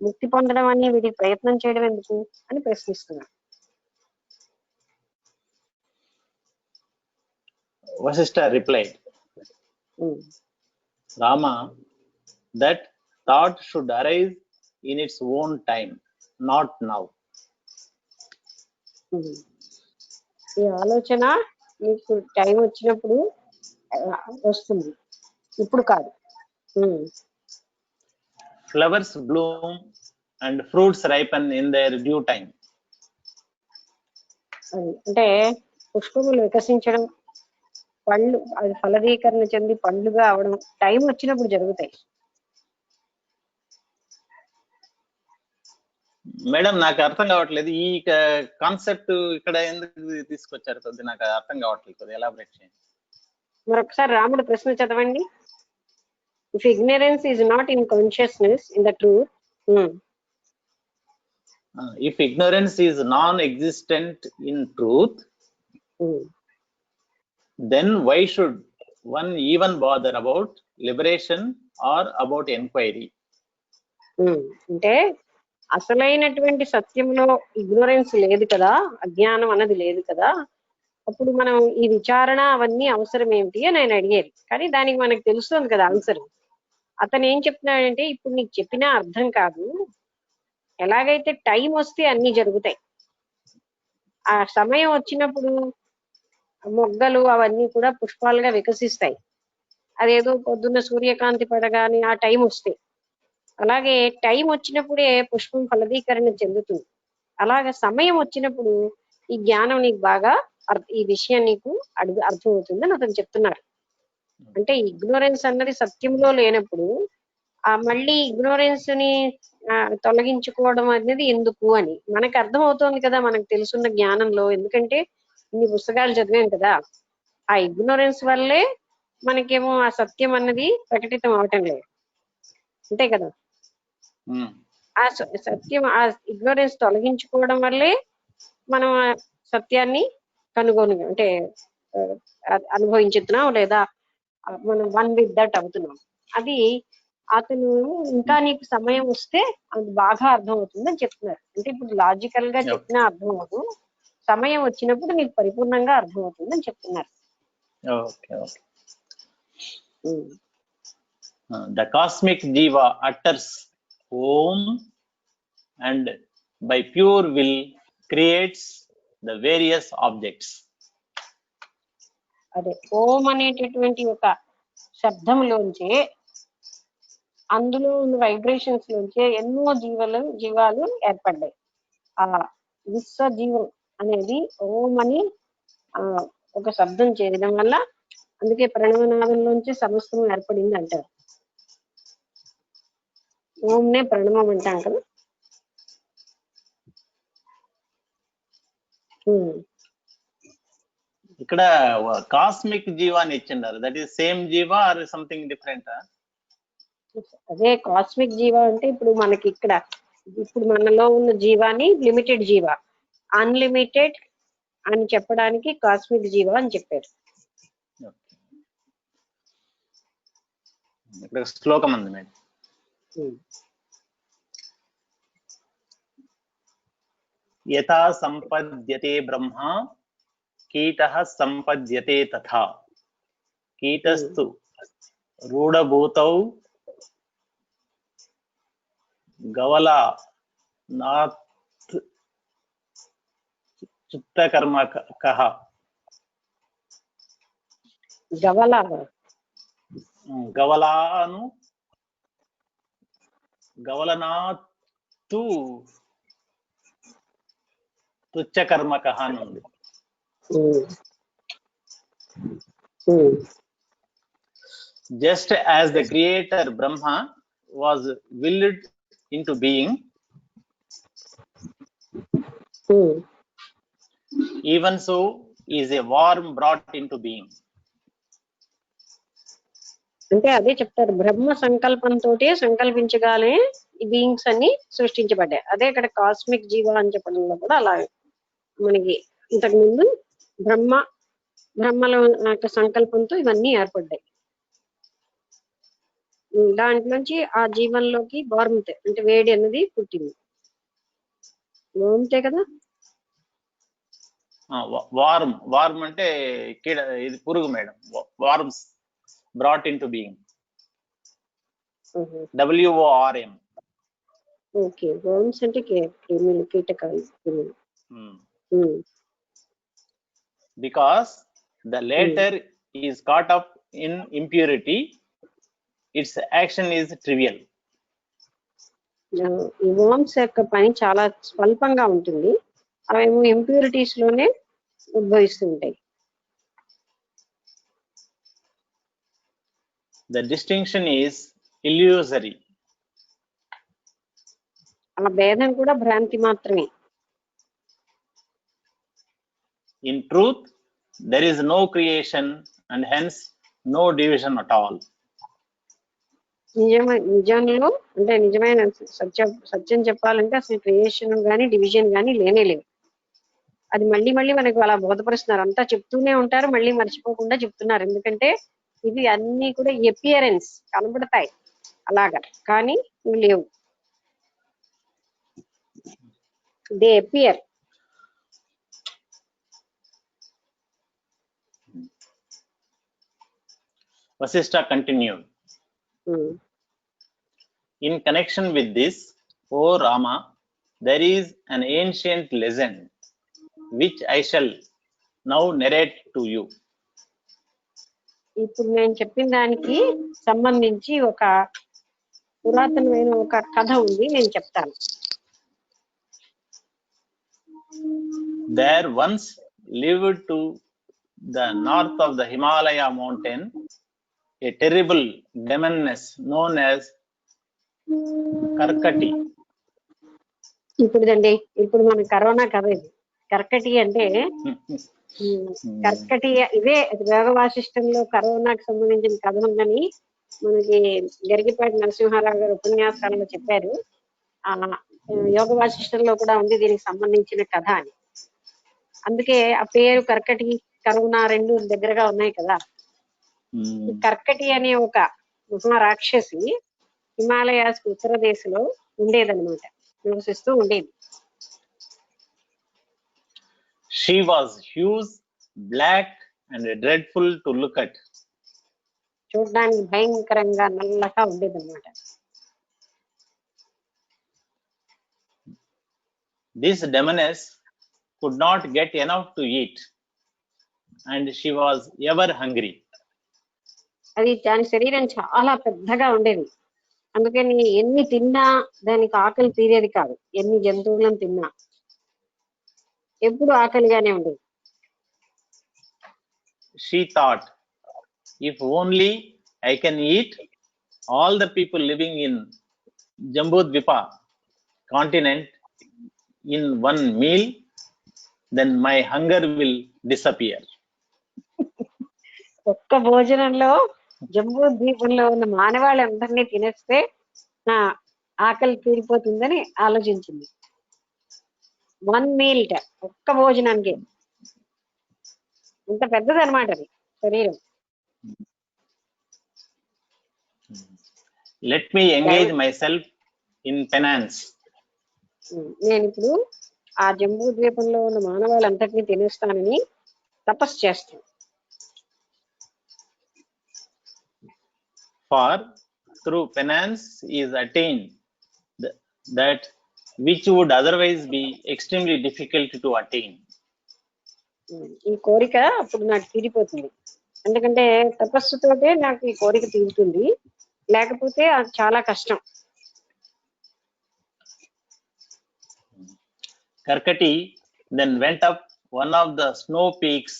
ముక్తి పొందడం అని వీటికి ప్రయత్నం చేయడం ఎందుకు అని ప్రశ్నిస్తున్నారు. Vasishtha replied, um, Rama, that thought should arise in its own time, not now. ఉమ్. ఈ ఆలోచన నీకు టైం వచ్చినప్పుడు వస్తుంది, ఇప్పుడు కాదు. ఉమ్, Flowers bloom and fruits ripen in their due time. అది అంటే పుష్పములు వికసించడం, పళ్ళు అది ఫలదీకరణ చెంది పండ్లుగా అవడం టైం వచ్చినప్పుడు జరుగుతాయి. మేడం నాకు అర్థం కావట్లేదు, ఈ కాన్సెప్ట్ ఇక్కడ ఎందుకు తీసుకొచ్చారు? కొద్ది నాకు అర్థం కావట్లేదు, కొద్ది ఎలాబరేట్ చేయండి. మరొకసారి రాముడు ప్రశ్న చదవండి. If ignorance is not in consciousness in the truth, If ignorance is non-existent in truth, then why should one even bother about liberation or about enquiry? అంటే అసలైనటువంటి సత్యంలో ఇగ్నోరెన్స్ లేదు కదా, అజ్ఞానం అన్నది లేదు కదా, అప్పుడు మనం ఈ విచారణ అవన్నీ అవసరం ఏమిటి అని ఆయన అడిగేది. కానీ దానికి మనకు తెలుస్తుంది కదా ఆన్సర్. అతను ఏం చెప్తున్నాడంటే, ఇప్పుడు నీకు చెప్పినా అర్థం కాదు, ఎలాగైతే టైం వస్తే అన్ని జరుగుతాయి, ఆ సమయం వచ్చినప్పుడు మొగ్గలు అవన్నీ కూడా పుష్పాలుగా వికసిస్తాయి. అదేదో పొద్దున్న సూర్యకాంతి పడగానే ఆ టైం వస్తే, అలాగే టైం వచ్చినప్పుడే పుష్పం ఫలదీకరణ చెందుతుంది. అలాగే సమయం వచ్చినప్పుడు ఈ జ్ఞానం నీకు బాగా ఈ విషయం నీకు అర్థమవుతుందని అతను చెప్తున్నాడు. అంటే ఇగ్నోరెన్స్ అన్నది సత్యంలో లేనప్పుడు మళ్ళీ ఇగ్నోరెన్స్ ని తొలగించుకోవడం అనేది ఎందుకు అని మనకు అర్థమవుతోంది కదా, మనకు తెలుసున్న జ్ఞానంలో. ఎందుకంటే ఇన్ని పుస్తకాలు చదివాం కదా, ఆ ఇగ్నోరెన్స్ వల్లే మనకేమో ఆ సత్యం అన్నది ప్రకటితం అవటం లేదు, అంతే కదా. ఆ సత్యం, ఆ ఇగ్నోరెన్స్ తొలగించుకోవడం వల్లే మనం ఆ సత్యాన్ని కనుగొని అంటే అనుభవించుతున్నాం, లేదా మనం వన్ విత్ దట్ అవుతున్నాం. అది అతను ఇంకా నీకు సమయం వస్తే అది బాగా అర్థం అవుతుందని చెప్తున్నారు. అంటే ఇప్పుడు లాజికల్ గా చెప్పినా అర్థం అవ్వదు, సమయం వచ్చినప్పుడు నీకు పరిపూర్ణంగా అర్థం అవుతుందని చెప్తున్నారు. The cosmic jiva utters Om and by pure will creates the various objects. అదే ఓం అనేటటువంటి ఒక శబ్దంలోంచే, అందులో ఉన్న వైబ్రేషన్స్ లోంచే ఎన్నో జీవాలు ఏర్పడ్డాయి. ఆ విశ్వ జీవం అనేది ఓం అని ఒక శబ్దం చేయడం వల్ల, అందుకే ప్రణవనాదంలోంచి సమస్తం ఏర్పడింది అంటారు. ఓంనే ప్రణవం అంటాం కదా. ఇక్కడ కాస్మిక్ జీవా అని ఇచ్చిండారు, that is same jiva or something different? అదే కాస్మిక్ జీవా అంటే ఇప్పుడు మనకి ఇక్కడ ఇప్పుడు మనలో ఉన్న జీవాని లిమిటెడ్ జీవా, అన్లిమిటెడ్ అని చెప్పడానికి కాస్మిక్ జీవా అని చెప్పారు. ఇక్కడ శ్లోకం ఉంది మేడం. యథా సంపద్యతే బ్రహ్మ కీటః సంపద్యతే తథా కీటస్తు రూఢభూతౌ గవలానాత్ చిత్తకర్మకః. గవలనాత్తు తుచ్చకర్మకః అని ఉంది. Just as the creator Brahma was willed into being, even so is a worm brought into being. అంటే అదే చెప్తారు, బ్రహ్మ సంకల్పంతో సంకల్పించగానే ఈ బీయింగ్స్ అన్ని సృష్టించబడ్డాయి. అదే ఇక్కడ కాస్మిక్ జీవ అని చెప్పడంలో కూడా అలాగే మనకి ఇంతకు ముందు బ్రహ్మలో యొక్క సంకల్పంతో ఇవన్నీ ఏర్పడ్డాయి. దాంట్లోంచి ఆ జీవంలోకి వార్మత్ అంటే వేడి అన్నది పుట్టింది. వార్మతే కదా. వార్మ్ అంటే కీడ, ఇది పురుగు madam. Worms brought in to being. WORM. Okay, worms అంటే క్రిములు, కీటకాలు, క్రిములు. Because the latter is caught up in impurity, its action is trivial. ఈ వర్మ్స్ యొక్క పని చాలా స్వల్పంగా ఉంటుంది, అవేమో ఇంప్యూరిటీస్ లోనే ఉద్భవిస్తుంటాయి. The distinction is illusory. ఆ భేదం కూడా భ్రాంతి మాత్రమే. In truth, there is no creation and hence no division at all. నిజంలో అంటే నిజమైన సత్యం చెప్పాలంటే అసలు క్రియేషన్ గానీ డివిజన్ గానీ లేనే లేవు. అది మళ్ళీ మళ్ళీ మనకు అలా బోధపరుస్తున్నారు, అంతా చెప్తూనే ఉంటారు, మళ్ళీ మర్చిపోకుండా చెప్తున్నారు. ఎందుకంటే ఇవి అన్ని కూడా ఎపియరెన్స్, కనబడతాయి అలాగా, కానీ ఇవి లేవు. They appear. Vasishtha continued. In connection with this, O Rama, there is an ancient legend which I shall now narrate to you. ఇప్పుడు నేను చెప్పిన దానికి సంబంధించి ఒక పురాతనమైన ఒక కథ ఉంది, నేను చెప్తాను. There once lived to the north of the Himalaya mountain a terrible demoness known as Karkati. ఇప్పుడు మన కరోనా కథ ఇది. కర్కటి అంటే కర్కటి, ఇదే యోగ వాసిష్టంలో కరోనాకు సంబంధించిన కథ ఉందని మనకి గరిగిపాటి నరసింహారావు గారు ఉపన్యాసాలలో చెప్పారు. ఆ యోగ వాసిష్టంలో కూడా ఉంది దీనికి సంబంధించిన కథ అని. అందుకే ఆ పేరు కర్కటి, కరోనా రెండు దగ్గరగా ఉన్నాయి కదా. కర్కటి అనే ఒక మహారాక్షసి హిమాలయాస్ ఉత్తర దేశంలో ఉండేదన్నమాట, నివసిస్తూ ఉండేది. She was huge, black and dreadful to look at. చూడడానికి భయంకరంగా నల్లగా ఉండేదన్నమాట. This demoness could not get enough to eat and she was ever hungry. అది దాని శరీరం చాలా పెద్దగా ఉండేది, అందుకని ఎన్ని తిన్నా దానికి ఆకలి తీరేది కాదు. ఎన్ని జంతువులను తిన్నా ఎప్పుడు ఆకలిగానే ఉండేది. She thought, if only I can eat all the people living in Jambudvipa continent in one meal, then my hunger will disappear. ఒక్క భోజనంలో జంబూ ద్వీపంలో ఉన్న మానవాళ్ళందరినీ తినేస్తే నా ఆకలి తీరిపోతుందని ఆలోచించింది. 1 మీల్, ఒక్క భోజనానికి. ఇంత పెద్దది అనమాట అది శరీరం. Let me engage myself in penance. నేను ఇప్పుడు ఆ జంబూ ద్వీపంలో ఉన్న మానవాళ్ళందరినీ తినేస్తానని తపస్సు చేస్తాను. For through penance is attained that which would otherwise be extremely difficult to attain. ఈ కోరిక అప్పుడు నాకు తీరిపోతుంది, ఎందుకంటే తపస్సుతోటే నాకు ఈ కోరిక తీరుతుంది, లేకపోతే అది చాలా కష్టం. Karkati then went up one of the snow peaks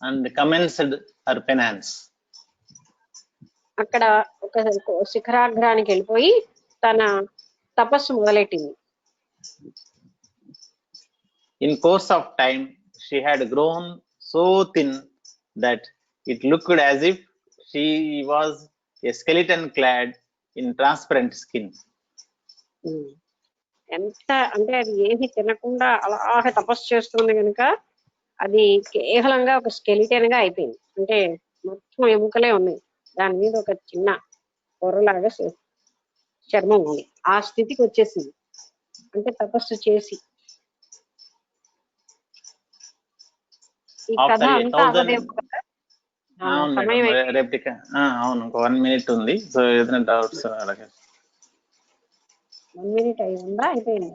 and commenced her penance. అక్కడ ఒక శిఖరాగ్రానికి వెళ్ళిపోయి తన తపస్సు మొదలెట్టింది. In course of time, she had grown so thin that it looked as if she was a skeleton clad in transparent skin. ఎంత అంటే అది ఏది తినకుండా అలాగే తపస్సు చేస్తుంది కనుక అది కేవలంగా ఒక స్కెలిటన్ గా అయిపోయింది. అంటే మొత్తం ఎముకలే ఉన్నాయి, దాని మీద ఒక చిన్న పొరలాగా చర్మం ఉంది. ఆ స్థితికి వచ్చేసింది, అంటే తపస్సు చేసి. ఈ కథ ఆఫ్టర్ అంతా 1000 అవదేమో కదా. అవును సమయం మేడం, అయిపోయింది. రేపు అవును, ఒక 1 minute ఉంది. సో ఏదైనా డౌట్స్ అలాగే 1 minute అయిందా? అయిపోయింది.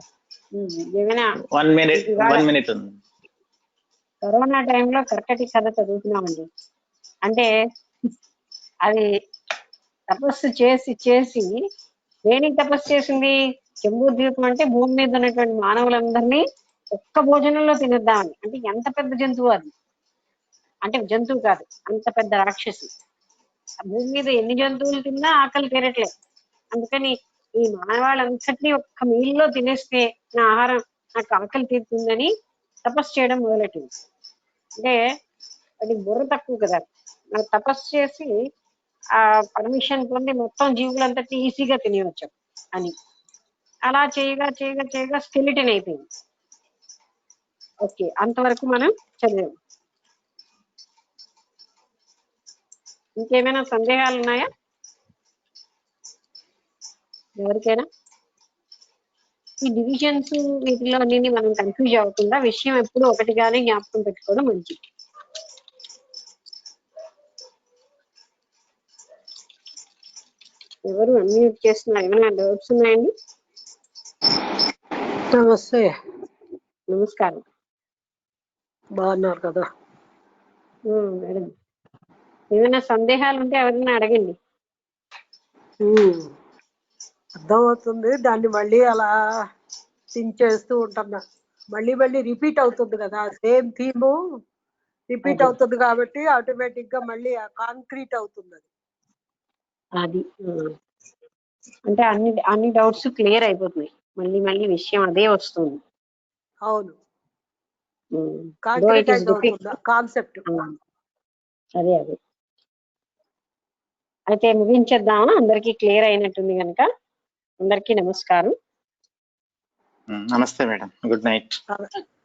ఏమైనా 1 minute ఇవాళ 1 minute ఉంది. కరోనా టైంలో కర్కటి కథ చదువుతున్నామండి. అంటే అది తపస్సు చేసి చేసి దేనికి తపస్సు చేసింది? జంబూ ద్వీపం అంటే భూమి మీద ఉన్నటువంటి మానవులందరినీ ఒక్క భోజనంలో తినేద్దామని. అంటే ఎంత పెద్ద జంతువు అది, అంటే జంతువు కాదు, అంత పెద్ద రాక్షసి. ఆ భూమి మీద ఎన్ని జంతువులు తిన్నా ఆకలి తీరట్లేదు. అందుకని ఈ మానవాళ్ళంతటినీ ఒక్క మీల్లో తినేస్తే నా ఆహారం, నాకు ఆకలి తీరుతుందని తపస్సు చేయడం మొదలెట్టింది. అంటే అది బుర్ర తక్కువ కదా, నాకు తపస్సు చేసి ఆ పర్మిషన్ పొంది మొత్తం జీవులంతటినీ ఈజీగా తినేయవచ్చు అని. అలా చేయగా చేయగా చేయగా స్కెలిటన్ అయిపోయింది. ఓకే, అంతవరకు మనం చదివాం. ఇంకేమైనా సందేహాలు ఉన్నాయా ఎవరికైనా? ఈ డివిజన్స్ వీటిలో అన్ని మనం కన్ఫ్యూజ్ అవ్వకుండా విషయం ఎప్పుడు ఒకటిగానే జ్ఞాపకం పెట్టుకోవడం మంచిది. ఎవరు అన్మ్యూట్ చేస్తున్నారు? ఏమైనా డౌట్స్ ఉన్నాయండి? నమస్తే, నమస్కారం. బాగున్నారు కదా? మేడం, ఏమైనా సందేహాలు ఉంటే ఎవరైనా అడగండి. అర్థమవుతుంది. దాన్ని మళ్ళీ అలా థింక్ చేస్తూ ఉంటున్నా. మళ్ళీ మళ్ళీ రిపీట్ అవుతుంది కదా, సేమ్ థీమ్ రిపీట్ అదే. అవుతుంది కాబట్టి ఆటోమేటిక్ గా మళ్ళీ కాంక్రీట్ అవుతుంది అది. అది అంటే అన్ని డౌట్స్ క్లియర్ అయిపోతున్నాయి. మళ్ళీ మళ్ళీ విషయం అదే వస్తుంది. అవును, Though it కాంక్రీటైజ్ is అవుతుంది repeated. కాన్సెప్ట్. అదే అదే. అయితే ముగించేద్దామా? అందరికీ క్లియర్ అయినట్టుంది కనుక. అందరికీ నమస్కారం. నమస్తే మేడం, గుడ్ నైట్.